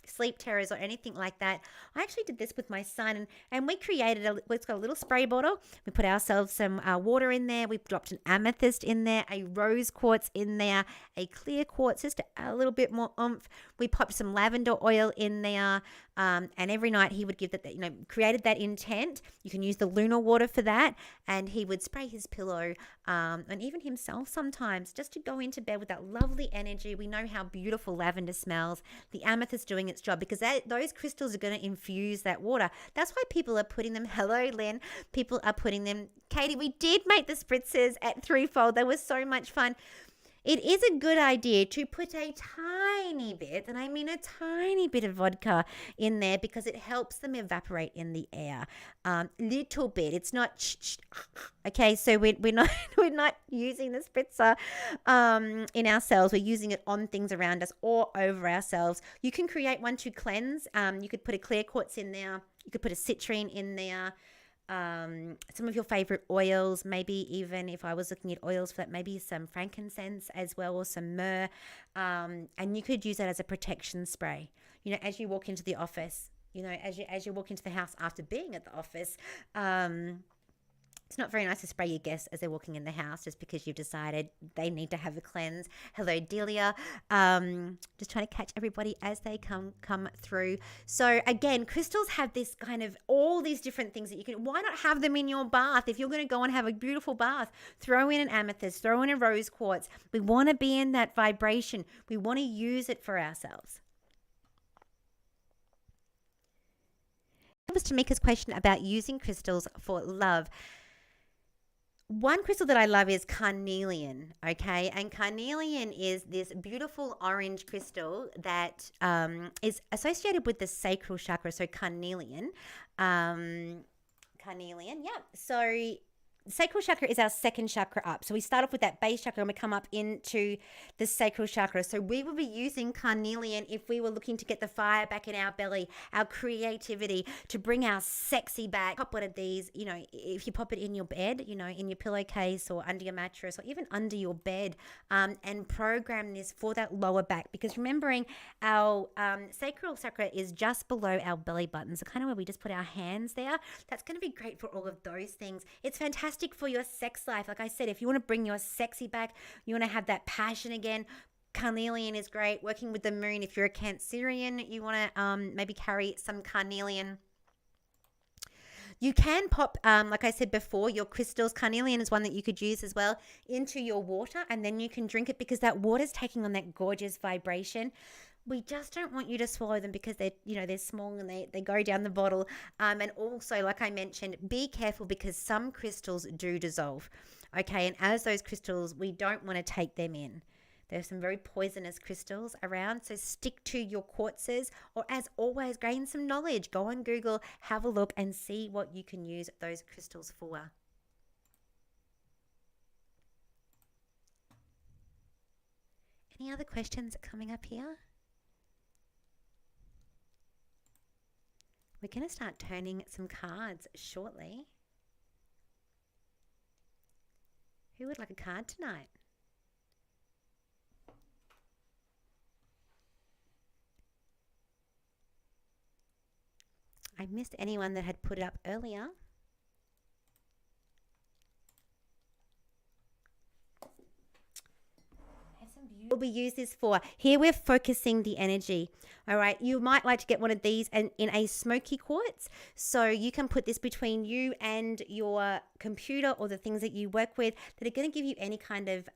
sleep terrors or anything like that, I actually did this with my son, and we created it's got a little spray bottle. We put ourselves some water in there. We dropped an amethyst in there, a rose quartz in there, a clear quartz just to add a little bit more oomph. We popped some lavender oil in there, and every night he would give that, created that intent. You can use the lunar water for that, and he would spray his pillow and even himself sometimes, just to go into bed with that lovely energy. We know how beautiful lavender smells. The amethyst doing its job, because those crystals are going to infuse that water. That's why people are putting them. Hello, Lynn. People are putting them. Katie, we did make the spritzers at Threefold. They were so much fun. It is a good idea to put a tiny bit, and I mean a tiny bit of vodka in there, because it helps them evaporate in the air. Little bit. It's not okay. So we're not using the spritzer in ourselves. We're using it on things around us or over ourselves. You can create one to cleanse. You could put a ClearQuartz in there. You could put a citrine in there. Some of your favorite oils, maybe even if I was looking at oils for that, maybe some frankincense as well, or some myrrh, and you could use that as a protection spray. as you walk into the office, as you walk into the house after being at the office. It's not very nice to spray your guests as they're walking in the house just because you've decided they need to have a cleanse. Hello, Delia. Just trying to catch everybody as they come through. So again, crystals have this kind of all these different things that you can. Why not have them in your bath? If you're going to go and have a beautiful bath, throw in an amethyst, throw in a rose quartz. We want to be in that vibration. We want to use it for ourselves. That was Tamika's question about using crystals for love. One crystal that I love is Carnelian, okay? And Carnelian is this beautiful orange crystal that is associated with the Sacral Chakra. So Carnelian, yeah. So Sacral Chakra is our second chakra up. So we start off with that base chakra and we come up into the Sacral Chakra. So we will be using Carnelian if we were looking to get the fire back in our belly, our creativity, to bring our sexy back. Pop one of these, if you pop it in your bed, in your pillowcase or under your mattress or even under your bed, and program this for that lower back. Because remembering our Sacral Chakra is just below our belly button. So kind of where we just put our hands there. That's going to be great for all of those things. It's fantastic for your sex life. Like I said, if you want to bring your sexy back, you want to have that passion again, Carnelian is great. Working with the moon, if you're a Cancerian, you want to maybe carry some Carnelian. You can pop, like I said before, your crystals. Carnelian is one that you could use as well into your water, and then you can drink it because that water's taking on that gorgeous vibration. We just don't want you to swallow them because they're small and they go down the bottle. And also, like I mentioned, be careful because some crystals do dissolve. Okay, and as those crystals, we don't want to take them in. There's some very poisonous crystals around, so stick to your quartzes, or as always, gain some knowledge. Go on Google, have a look and see what you can use those crystals for. Any other questions coming up here? We're going to start turning some cards shortly. Who would like a card tonight? I missed anyone that had put it up earlier. What we use this for. Here we're focusing the energy. All right, you might like to get one of these and in a smoky quartz. So you can put this between you and your computer or the things that you work with that are going to give you any kind of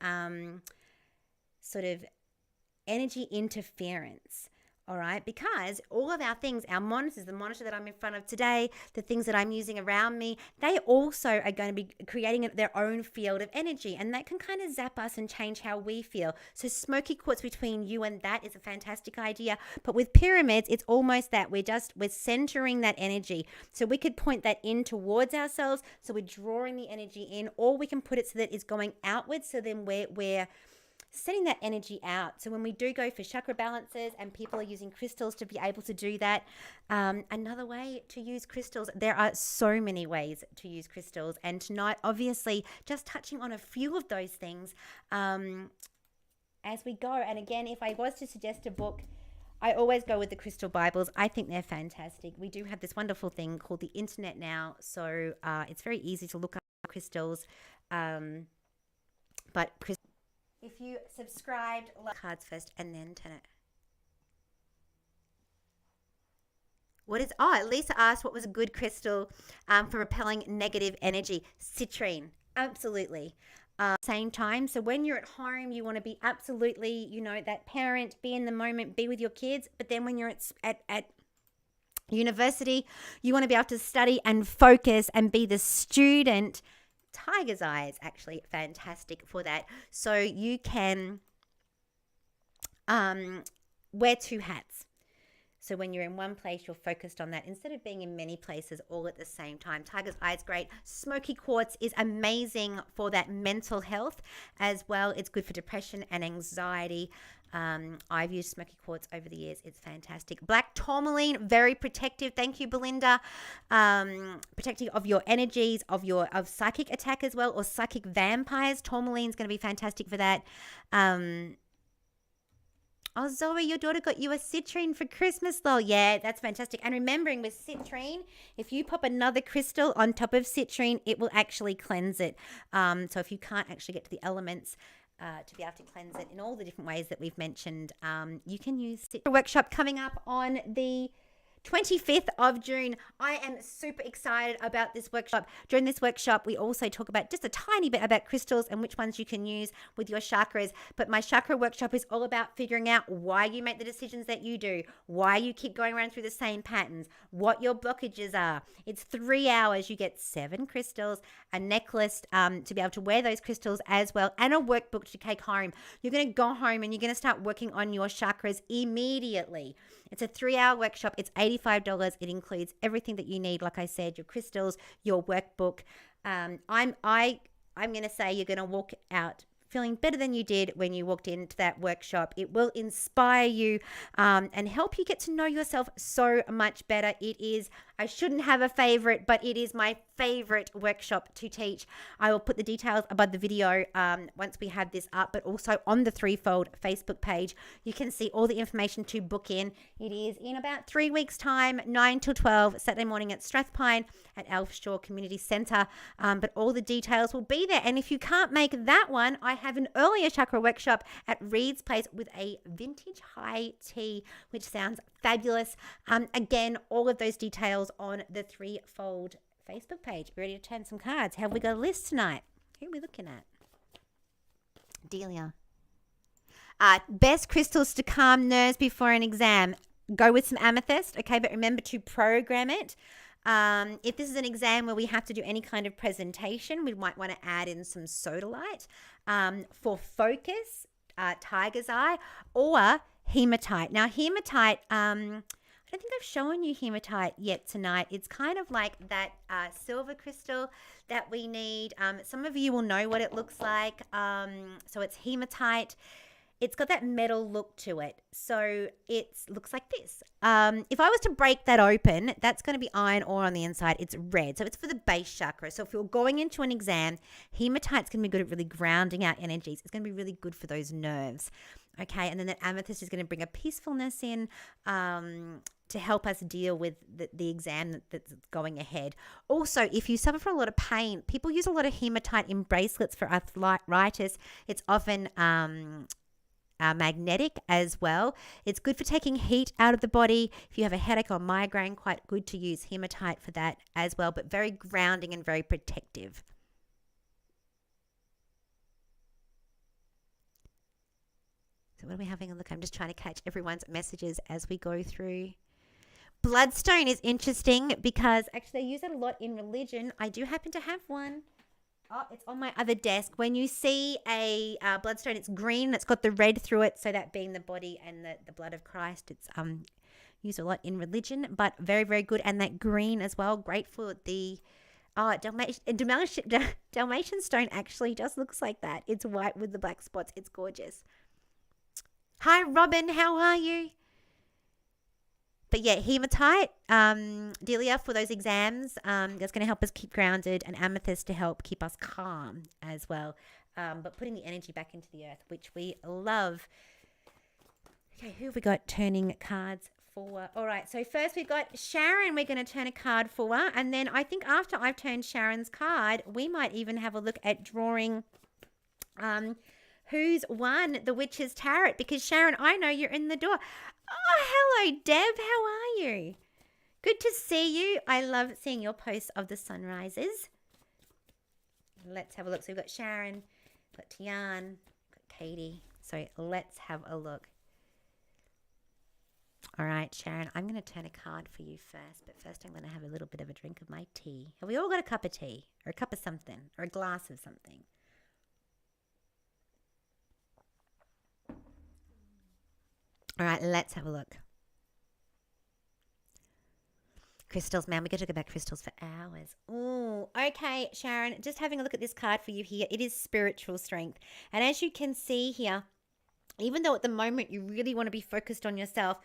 sort of energy interference. All right, because all of our things, our monitors, the monitor that I'm in front of today, the things that I'm using around me, they also are going to be creating their own field of energy, and that can kind of zap us and change how we feel. So smoky quartz between you and that is a fantastic idea. But with pyramids, it's almost that we're centering that energy. So we could point that in towards ourselves. So we're drawing the energy in, or we can put it so that it's going outwards. So then we're setting that energy out. So when we do go for chakra balances and people are using crystals to be able to do that, another way to use crystals, there are so many ways to use crystals. And tonight, obviously, just touching on a few of those things as we go. And again, if I was to suggest a book, I always go with the Crystal Bibles. I think they're fantastic. We do have this wonderful thing called the internet now. So it's very easy to look up crystals. But if you subscribed, like cards first and then turn it. Lisa asked what was a good crystal for repelling negative energy. Citrine, absolutely. Same time. So when you're at home, you want to be absolutely, that parent, be in the moment, be with your kids. But then when you're at university, you want to be able to study and focus and be the student. Tiger's eye is actually fantastic for that. So you can wear two hats. So when you're in one place, you're focused on that instead of being in many places all at the same time. Tiger's eye is great. Smoky quartz is amazing for that mental health as well. It's good for depression and anxiety. I've used smoky quartz over the years. It's fantastic. Black tourmaline, very protective. Thank you, Belinda. Protecting of your energies, of psychic attack as well, or psychic vampires. Tourmaline is going to be fantastic for that. Oh, Zoe, your daughter got you a citrine for Christmas, though. Yeah, that's fantastic. And remembering with citrine, if you pop another crystal on top of citrine, it will actually cleanse it. So if you can't actually get to the elements to be able to cleanse it in all the different ways that we've mentioned, you can use a workshop coming up on the 25th of June. I am super excited about this workshop. During this workshop, we also talk about just a tiny bit about crystals and which ones you can use with your chakras. But my chakra workshop is all about figuring out why you make the decisions that you do, why you keep going around through the same patterns, what your blockages are. It's 3 hours. You get 7 crystals, a necklace to be able to wear those crystals as well, and a workbook to take home. You're going to go home and you're going to start working on your chakras immediately. It's a 3-hour workshop. It's $85. It includes everything that you need. Like I said, your crystals, your workbook. I'm going to say you're going to walk out feeling better than you did when you walked into that workshop. It will inspire you and help you get to know yourself so much better. It is, I shouldn't have a favorite, but it is my favorite workshop to teach. I will put the details above the video once we have this up, but also on the Threefold Facebook page, you can see all the information to book in. It is in about 3 weeks' time, 9 till 12, Saturday morning at Strathpine at Elfshaw Community Centre. But all the details will be there. And if you can't make that one, I have an earlier chakra workshop at Reed's Place with a vintage high tea, which sounds fabulous. Again, all of those details on the Threefold Facebook page. We're ready to turn some cards. Have we got a list tonight? Who are we looking at? Delia. Best crystals to calm nerves before an exam. Go with some amethyst, okay? But remember to program it. If this is an exam where we have to do any kind of presentation, we might want to add in some sodalite. For focus, tiger's eye, or hematite. Now, hematite, I don't think I've shown you hematite yet tonight. It's kind of like that silver crystal that we need. Some of you will know what it looks like. So it's hematite. It's got that metal look to it. So it looks like this. If I was to break that open, that's going to be iron ore on the inside. It's red. So it's for the base chakra. So if you're going into an exam, hematite's going to be good at really grounding our energies. It's going to be really good for those nerves. Okay, and then that amethyst is going to bring a peacefulness in to help us deal with the exam that's going ahead. Also, if you suffer from a lot of pain, people use a lot of hematite in bracelets for arthritis. It's often magnetic as well. It's good for taking heat out of the body. If you have a headache or migraine, quite good to use hematite for that as well, but very grounding and very protective. So what are we having a look? I'm just trying to catch everyone's messages as we go through. Bloodstone is interesting because actually they use it a lot in religion. I do happen to have one. Oh, it's on my other desk. When you see a bloodstone, it's green. It's got the red through it. So that being the body and the blood of Christ, it's used a lot in religion, but very, very good. And that green as well, great for the Dalmatian stone actually just looks like that. It's white with the black spots. It's gorgeous. Hi, Robin. How are you? But yeah, hematite, Delia, for those exams, that's going to help us keep grounded, and amethyst to help keep us calm as well. But putting the energy back into the earth, which we love. Okay, who have we got turning cards for? All right, so first we've got Sharon we're going to turn a card for. And then I think after I've turned Sharon's card, we might even have a look at drawing who's won the Witch's Tarot. Because Sharon, I know you're in the door. Oh, hello, Deb. How are you? Good to see you. I love seeing your posts of the sunrises. Let's have a look. So we've got Sharon, we've got Tian, we've got Katie. So let's have a look. All right, Sharon, I'm going to turn a card for you first. But first I'm going to have a little bit of a drink of my tea. Have we all got a cup of tea? Or a cup of something? Or a glass of something? All right, let's have a look. Crystals, man, we could talk about crystals for hours. Oh, okay, Sharon, just having a look at this card for you here. It is spiritual strength. And as you can see here, even though at the moment you really want to be focused on yourself,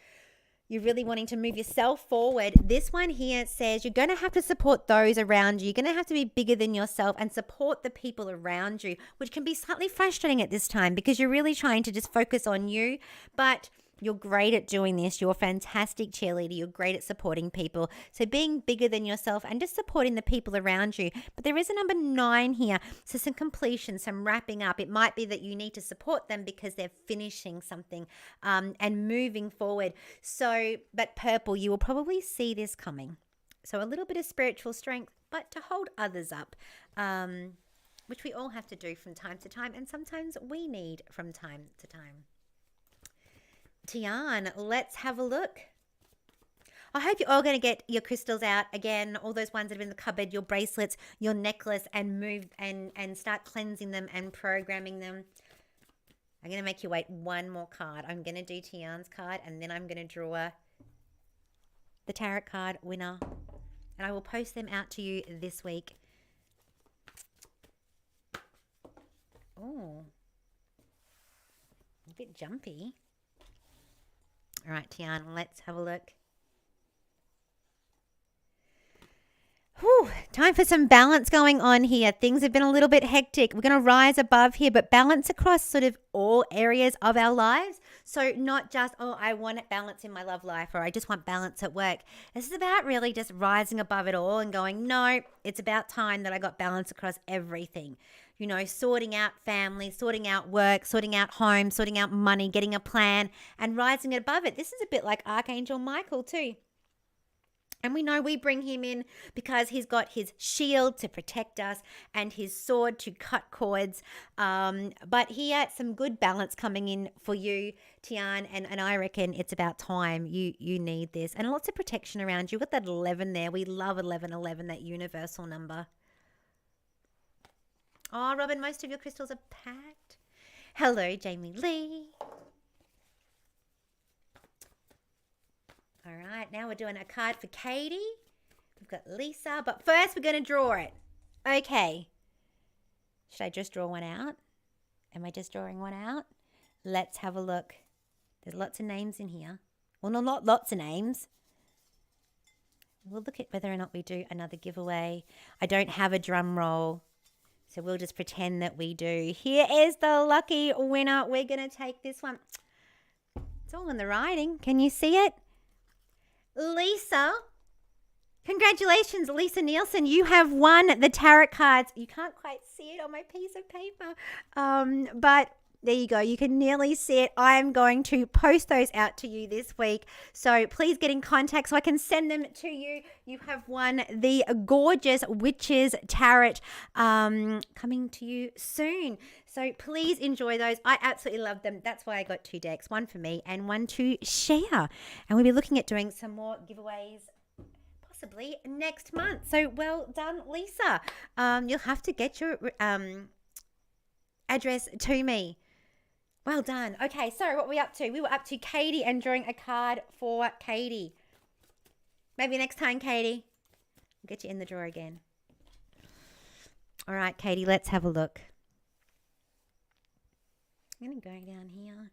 You're really wanting to move yourself forward. This one here says you're going to have to support those around you. You're going to have to be bigger than yourself and support the people around you, which can be slightly frustrating at this time because you're really trying to just focus on you. But you're great at doing this. You're a fantastic cheerleader. You're great at supporting people. So being bigger than yourself and just supporting the people around you. But there is a number 9 here. So some completion, some wrapping up. It might be that you need to support them because they're finishing something and moving forward. So, but purple, you will probably see this coming. So a little bit of spiritual strength, but to hold others up, which we all have to do from time to time. And sometimes we need from time to time. Tian, let's have a look. I hope you're all going to get your crystals out again, all those ones that have been in the cupboard, your bracelets, your necklace, and move and start cleansing them and programming them. I'm going to make you wait one more card. I'm going to do Tian's card, and then I'm going to draw the tarot card winner, and I will post them out to you this week. Oh, a bit jumpy. All right, Tian, let's have a look. Whew, time for some balance going on here. Things have been a little bit hectic. We're going to rise above here, but balance across sort of all areas of our lives. So not just, oh, I want balance in my love life, or I just want balance at work. This is about really just rising above it all and going, no, it's about time that I got balance across everything. You know, sorting out family, sorting out work, sorting out home, sorting out money, getting a plan, and rising above it. This is a bit like Archangel Michael too. And we know we bring him in because he's got his shield to protect us and his sword to cut cords. But he had some good balance coming in for you, Tian, and I reckon it's about time. You need this. And lots of protection around you. We've got that 11 there. We love 1111, that universal number. Oh, Robin, most of your crystals are packed. Hello, Jamie Lee. All right, now we're doing a card for Katie. We've got Lisa, but first we're going to draw it. Okay. Should I just draw one out? Am I just drawing one out? Let's have a look. There's lots of names in here. Well, no, not lots of names. We'll look at whether or not we do another giveaway. I don't have a drum roll, so we'll just pretend that we do. Here is the lucky winner. We're going to take this one. It's all in the writing. Can you see it? Lisa, congratulations, Lisa Nielsen. You have won the tarot cards. You can't quite see it on my piece of paper, but there you go. You can nearly see it. I'm going to post those out to you this week. So please get in contact so I can send them to you. You have won the gorgeous Witches Tarot coming to you soon. So please enjoy those. I absolutely love them. That's why I got 2 decks, one for me and one to share. And we'll be looking at doing some more giveaways possibly next month. So well done, Lisa. You'll have to get your address to me. Well done. Okay, so what were we up to? We were up to Katie and drawing a card for Katie. Maybe next time, Katie. I'll get you in the drawer again. All right, Katie, let's have a look. I'm going to go down here.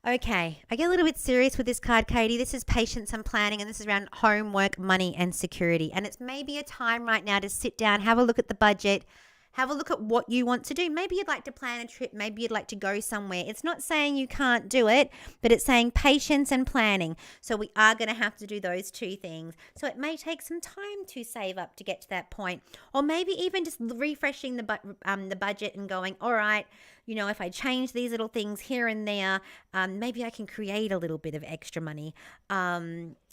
Okay, I get a little bit serious with this card, Katie. This is patience and planning, and this is around homework, money, and security. And it's maybe a time right now to sit down, have a look at the budget, have a look at what you want to do. Maybe you'd like to plan a trip. Maybe you'd like to go somewhere. It's not saying you can't do it, but it's saying patience and planning. So we are going to have to do those 2 things. So it may take some time to save up to get to that point. Or maybe even just refreshing the budget and going, all right, you know, if I change these little things here and there, maybe I can create a little bit of extra money.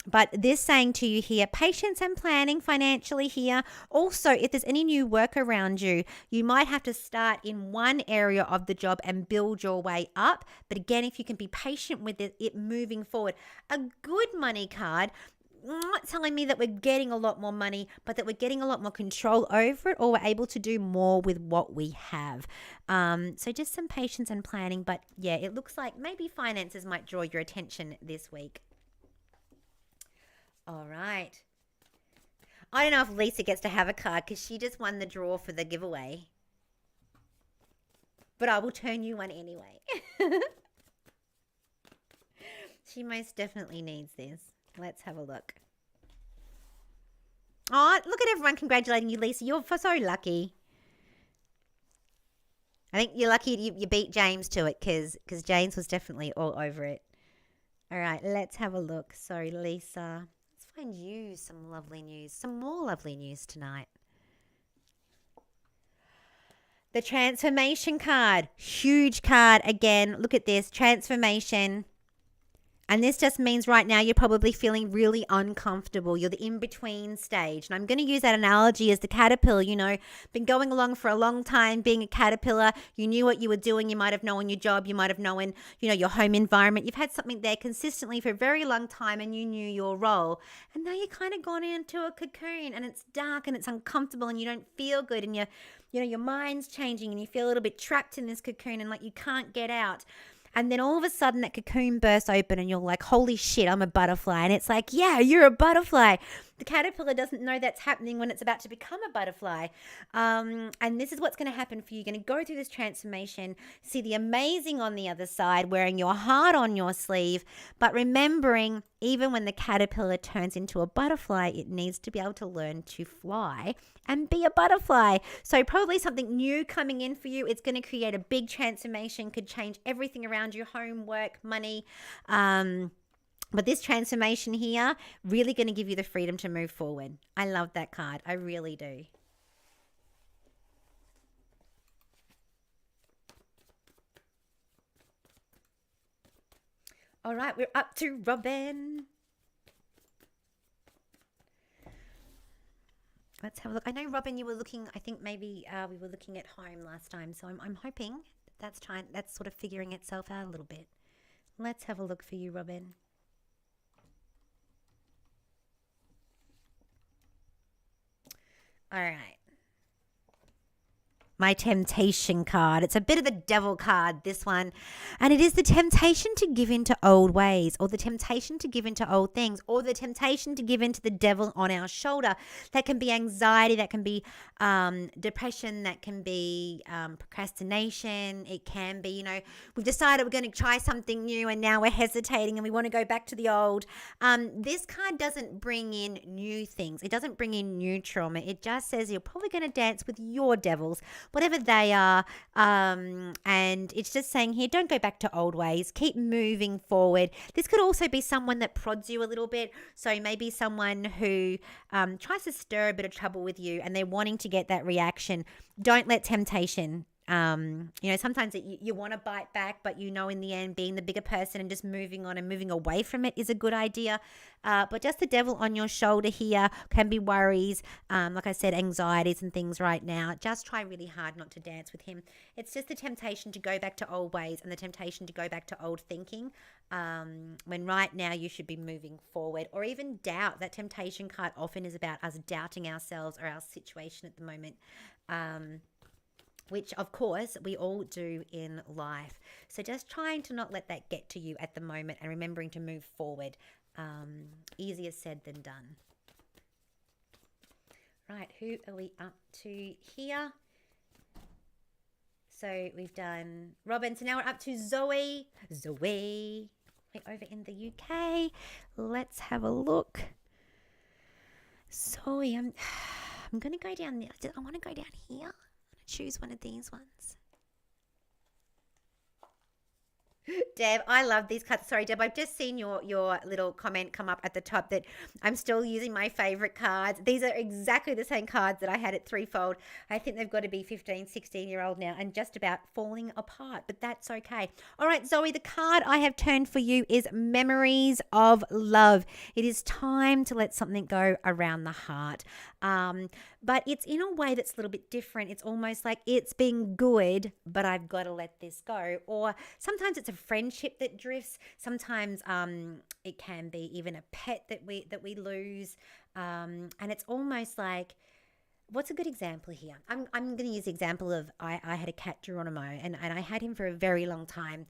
But this saying to you here, patience and planning financially here. Also, if there's any new work around you, you might have to start in one area of the job and build your way up. But again, if you can be patient with it moving forward. A good money card, not telling me that we're getting a lot more money, but that we're getting a lot more control over it, or we're able to do more with what we have. So just some patience and planning. But yeah, it looks like maybe finances might draw your attention this week. All right. I don't know if Lisa gets to have a card because she just won the draw for the giveaway. But I will turn you one anyway. She most definitely needs this. Let's have a look. Oh, look at everyone congratulating you, Lisa. You're so lucky. I think you're lucky you beat James to it because James was definitely all over it. All right, let's have a look. Sorry, Lisa. Let's find you some lovely news, some more lovely news tonight. The transformation card, huge card again. Look at this, transformation. And this just means right now you're probably feeling really uncomfortable. You're the in-between stage. And I'm going to use that analogy as the caterpillar, been going along for a long time being a caterpillar. You knew what you were doing. You might have known your job. You might have known, your home environment. You've had something there consistently for a very long time and you knew your role. And now you're kind of gone into a cocoon and it's dark and it's uncomfortable and you don't feel good and your mind's changing and you feel a little bit trapped in this cocoon and like you can't get out. And then all of a sudden that cocoon bursts open and you're like, holy shit, I'm a butterfly. And it's like, yeah, you're a butterfly. The caterpillar doesn't know that's happening when it's about to become a butterfly. And this is what's going to happen for you. You're going to go through this transformation, see the amazing on the other side, wearing your heart on your sleeve, but remembering even when the caterpillar turns into a butterfly, it needs to be able to learn to fly and be a butterfly. So probably something new coming in for you. It's going to create a big transformation, could change everything around you, home, work, money. But this transformation here, really going to give you the freedom to move forward. I love that card. I really do. All right, we're up to Robin. Let's have a look. I know, Robin, you were looking, I think maybe we were looking at home last time. So I'm hoping that's sort of figuring itself out a little bit. Let's have a look for you, Robin. All right. My temptation card. It's a bit of the devil card, this one. And it is the temptation to give in to old ways, or the temptation to give in to old things, or the temptation to give in to the devil on our shoulder. That can be anxiety, that can be depression, that can be procrastination. It can be, we've decided we're going to try something new and now we're hesitating and we want to go back to the old. This card doesn't bring in new things. It doesn't bring in new trauma. It just says you're probably going to dance with your devils, whatever they are, and it's just saying here, don't go back to old ways, keep moving forward. This could also be someone that prods you a little bit, so maybe someone who tries to stir a bit of trouble with you and they're wanting to get that reaction. Don't let temptation, sometimes you want to bite back, but in the end, being the bigger person and just moving on and moving away from it is a good idea. But just the devil on your shoulder here can be worries, like I said, anxieties and things right now. Just try really hard not to dance with him. It's just the temptation to go back to old ways and the temptation to go back to old thinking, when right now you should be moving forward. Or even doubt. That temptation card often is about us doubting ourselves or our situation at the moment. Which, of course, we all do in life. So just trying to not let that get to you at the moment and remembering to move forward. Easier said than done. Right, who are we up to here? So we've done Robin. So now we're up to Zoe. Zoe, over in the UK. Let's have a look. Zoe, I'm going to go down there. I want to go down here. Choose one of these ones. Deb, I love these cards. Sorry, Deb, I've just seen your little comment come up at the top that I'm still using my favorite cards. These are exactly the same cards that I had at threefold. I think they've got to be 15, 16-year-old now and just about falling apart, but that's okay. All right, Zoe, the card I have turned for you is Memories of Love. It is time to let something go around the heart. But it's in a way that's a little bit different. It's almost like it's been good, but I've got to let this go. Or sometimes it's a friendship that drifts. Sometimes it can be even a pet that we lose. And it's almost like, what's a good example here? I'm going to use the example of I had a cat, Geronimo, and I had him for a very long time.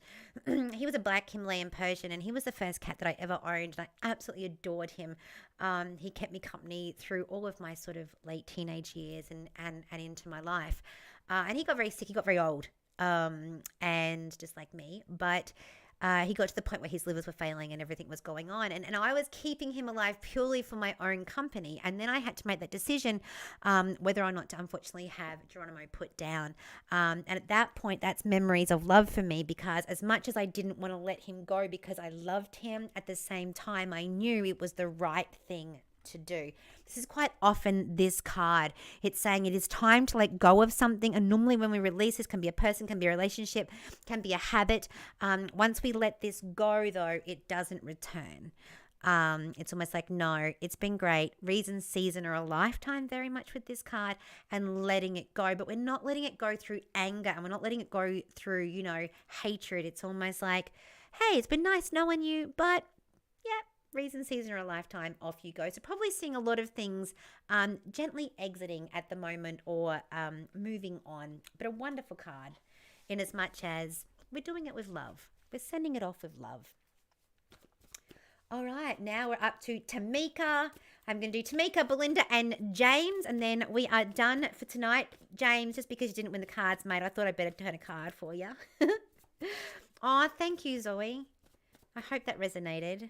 He was a black Himalayan Persian, and he was the first cat that I ever owned, and I absolutely adored him. He kept me company through all of my sort of late teenage years and into my life. And he got very sick. He got very old, and just like me. But he got to the point where his livers were failing and everything was going on. And I was keeping him alive purely for my own company. And then I had to make that decision whether or not to unfortunately have Geronimo put down. And at that point, that's memories of love for me, because as much as I didn't want to let him go because I loved him, at the same time, I knew it was the right thing to do. This is quite often this card. It's saying it is time to let go of something. And normally when we release this, can be a person, can be a relationship, can be a habit. Once we let this go, though, it doesn't return. It's almost like, no, it's been great. Reason, season, or a lifetime very much with this card, and letting it go. But we're not letting it go through anger, and we're not letting it go through, hatred. It's almost like, hey, it's been nice knowing you, but yeah, reason, season, or a lifetime, off you go. So probably seeing a lot of things gently exiting at the moment, or moving on. But a wonderful card in as much as we're doing it with love. We're sending it off with love. All right, now we're up to Tamika. I'm going to do Tamika, Belinda, and James, and then we are done for tonight. James, just because you didn't win the cards, mate, I thought I'd better turn a card for you. Oh, thank you, Zoe. I hope that resonated.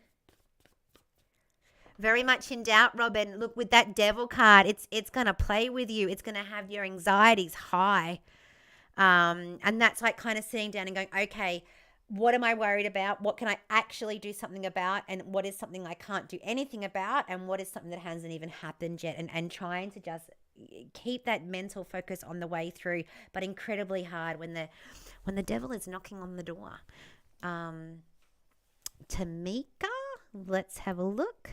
Very much in doubt, Robin. Look, with that devil card, it's going to play with you. It's going to have your anxieties high. And that's like kind of sitting down and going, okay, what am I worried about? What can I actually do something about? And what is something I can't do anything about? And what is something that hasn't even happened yet? And trying to just keep that mental focus on the way through, but incredibly hard when the devil is knocking on the door. Tamika, let's have a look.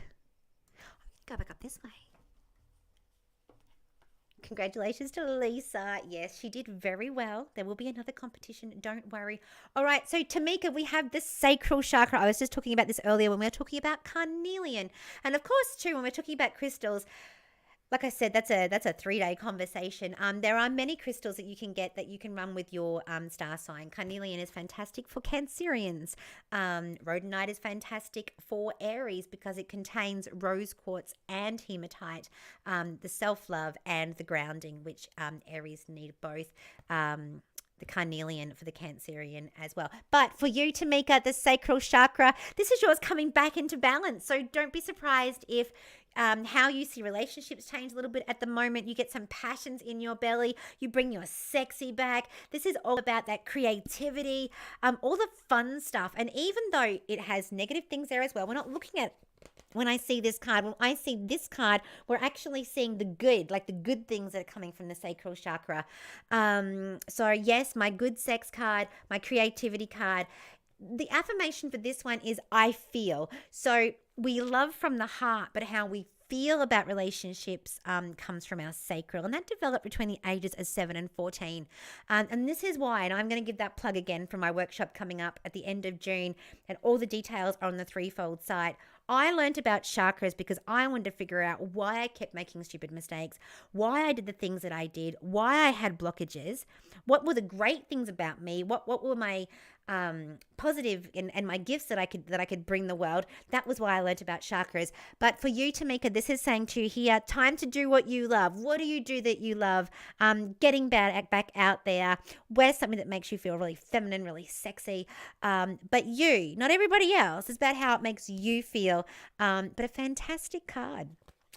Go back up this way. Congratulations to Lisa. Yes, she did very well. There will be another competition. Don't worry. All right. So Tamika, we have the Sacral Chakra. I was just talking about this earlier when we were talking about Carnelian. And of course, too, when we're talking about crystals, like I said, that's a 3-day conversation. There are many crystals that you can get that you can run with your star sign. Carnelian is fantastic for Cancerians. Rhodonite is fantastic for Aries because it contains rose quartz and hematite, the self-love and the grounding, which Aries need both. The Carnelian for the Cancerian as well. But for you, Tamika, the Sacral Chakra, this is yours coming back into balance. So don't be surprised if how you see relationships change a little bit at the moment. You get some passions in your belly. You bring your sexy back. This is all about that creativity, all the fun stuff. And even though it has negative things there as well, we're not looking at, when I see this card, when I see this card, we're actually seeing the good, like the good things that are coming from the Sacral Chakra. So yes, my good sex card, my creativity card. The affirmation for this one is I feel. So we love from the heart, but how we feel about relationships comes from our sacral, and that developed between the ages of 7 and 14. And this is why, and I'm going to give that plug again for my workshop coming up at the end of June, and all the details are on the Threefold site. I learned about chakras because I wanted to figure out why I kept making stupid mistakes, why I did the things that I did, why I had blockages, what were the great things about me, what were my positive and my gifts that I could bring the world. That was why I learned about chakras. But for you, Tamika, this is saying to you here, time to do what you love. What do you do that you love? Getting back out there. Wear something that makes you feel really feminine, really sexy. But you, not everybody else. It's about how it makes you feel. But a fantastic card.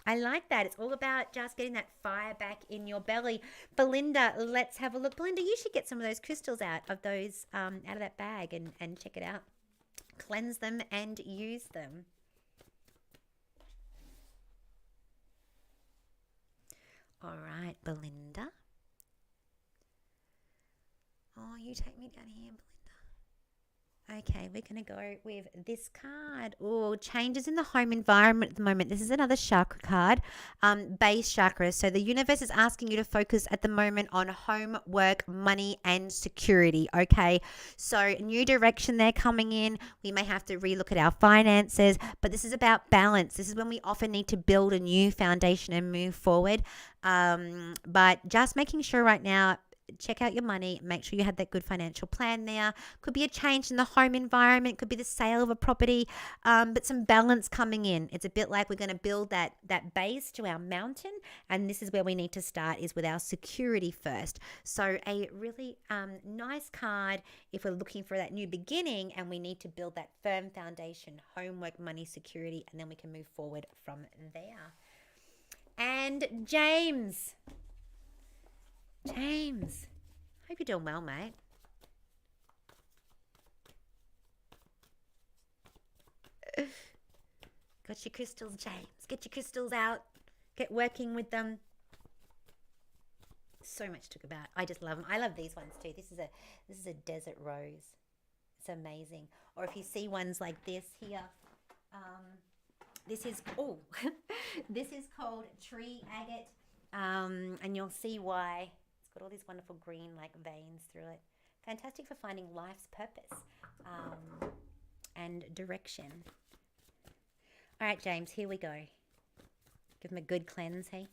I like that. It's all about just getting that fire back in your belly. Belinda, let's have a look. Belinda, you should get some of those crystals out of that bag and check it out. Cleanse them and use them. All right, Belinda. Oh, you take me down here, Belinda. Okay, we're going to go with this card. Oh, changes in the home environment at the moment. This is another chakra card, base chakras. So the universe is asking you to focus at the moment on home, work, money, and security. Okay, so new direction there coming in. We may have to relook at our finances, but this is about balance. This is when we often need to build a new foundation and move forward. But just making sure right now, check out your money. Make sure you have that good financial plan there. Could be a change in the home environment. Could be the sale of a property, but some balance coming in. It's a bit like we're going to build that base to our mountain, and this is where we need to start, is with our security first. So a really nice card if we're looking for that new beginning and we need to build that firm foundation, homework, money, security, and then we can move forward from there. And James, hope you're doing well, mate. Got your crystals, James. Get your crystals out. Get working with them. So much to talk about. I just love them. I love these ones too. This is a desert rose. It's amazing. Or if you see ones like this here, this is this is called tree agate, and you'll see why. It's got all these wonderful green like veins through it. Fantastic for finding life's purpose and direction. All right, James, here we go. Give him a good cleanse, hey?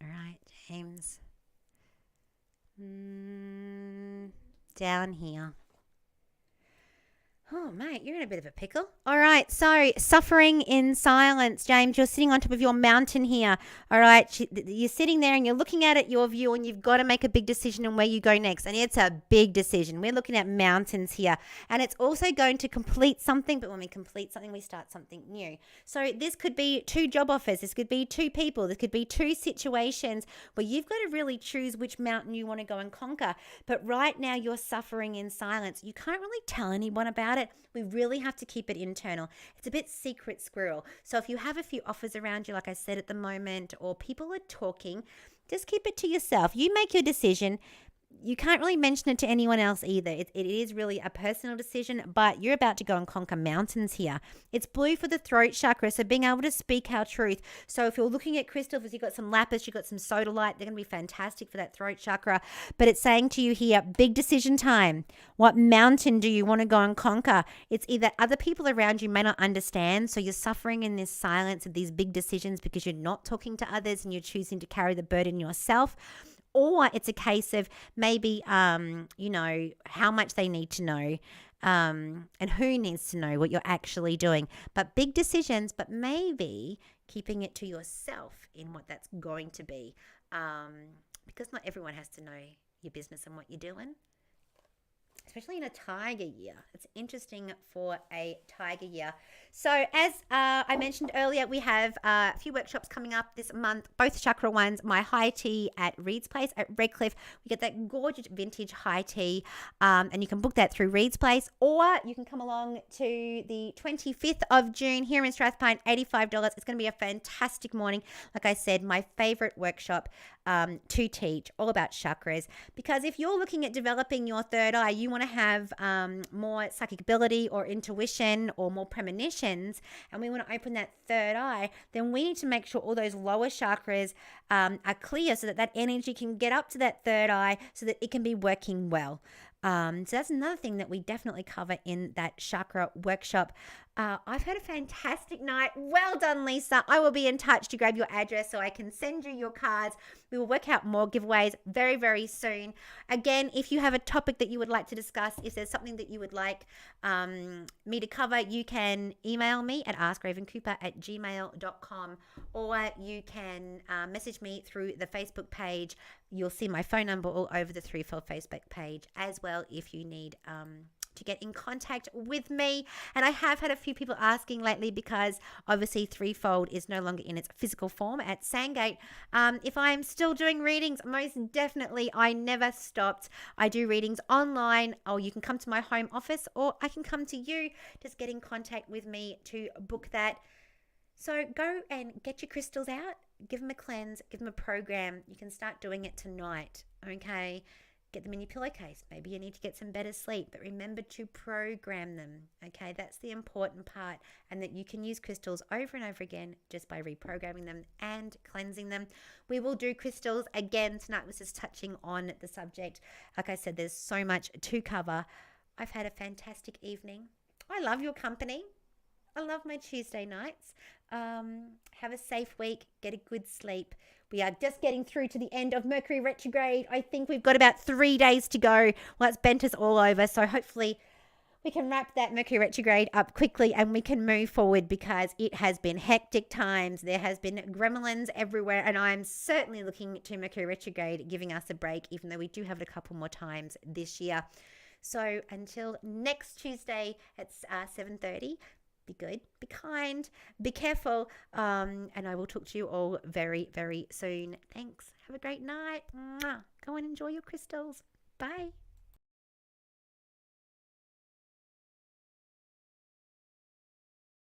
All right, James. Down here. Oh, mate, you're in a bit of a pickle. All right, so suffering in silence. James, you're sitting on top of your mountain here. All right, you're sitting there and you're looking at it, your view, and you've got to make a big decision on where you go next. And it's a big decision. We're looking at mountains here. And it's also going to complete something, but when we complete something, we start something new. So this could be 2 job offers. This could be 2 people. This could be 2 situations where you've got to really choose which mountain you want to go and conquer. But right now, you're suffering in silence. You can't really tell anyone about it. We really have to keep it internal. It's a bit secret squirrel. So if you have a few offers around you, like I said at the moment, or people are talking, just keep it to yourself. You make your decision. You can't really mention it to anyone else either. It is really a personal decision, but you're about to go and conquer mountains here. It's blue for the throat chakra, so being able to speak our truth. So if you're looking at crystals, you've got some lapis, you've got some sodalite, they're going to be fantastic for that throat chakra. But it's saying to you here, big decision time. What mountain do you want to go and conquer? It's either other people around you may not understand, so you're suffering in this silence of these big decisions because you're not talking to others and you're choosing to carry the burden yourself. Or it's a case of maybe, how much they need to know and who needs to know what you're actually doing. But big decisions, but maybe keeping it to yourself in what that's going to be, because not everyone has to know your business and what you're doing. Especially in a tiger year. It's interesting for a tiger year. So as I mentioned earlier, we have a few workshops coming up this month, both chakra ones. My high tea at Reed's Place at Redcliffe. We get that gorgeous vintage high tea, and you can book that through Reed's Place, or you can come along to the 25th of June here in Strathpine, $85. It's going to be a fantastic morning. Like I said, my favorite workshop to teach, all about chakras. Because if you're looking at developing your third eye, you want to have more psychic ability or intuition or more premonitions, and we want to open that third eye, then we need to make sure all those lower chakras are clear so that that energy can get up to that third eye so that it can be working well. So that's another thing that we definitely cover in that chakra workshop. I've had a fantastic night. Well done, Lisa. I will be in touch to grab your address so I can send you your cards. We will work out more giveaways very, very soon. Again, if you have a topic that you would like to discuss, if there's something that you would like me to cover, you can email me at askravencooper@gmail.com, or you can message me through the Facebook page. You'll see my phone number all over the Threefold Facebook page as well if you need to get in contact with me. And I have had a few people asking lately, because obviously Threefold is no longer in its physical form at Sandgate, if I'm still doing readings. Most definitely, I never stopped. I do readings online, or you can come to my home office, or I can come to you. Just get in contact with me to book that. So go and get your crystals out, give them a cleanse, give them a program. You can start doing it tonight, okay? Get them in your pillowcase. Maybe you need to get some better sleep, but remember to program them, okay? That's the important part, and that you can use crystals over and over again just by reprogramming them and cleansing them. We will do crystals again tonight. Was just touching on the subject. Like I said, there's so much to cover. I've had a fantastic evening. I love your company. I love my Tuesday nights. Have a safe week. Get a good sleep. We are just getting through to the end of Mercury retrograde. I think we've got about 3 days to go. Well, it's bent us all over. So hopefully we can wrap that Mercury retrograde up quickly and we can move forward, because it has been hectic times. There has been gremlins everywhere, and I'm certainly looking to Mercury retrograde giving us a break, even though we do have it a couple more times this year. So until next Tuesday at 7:30, be good, be kind, be careful, and I will talk to you all very, very soon. Thanks. Have a great night. Mwah. Go and enjoy your crystals. Bye.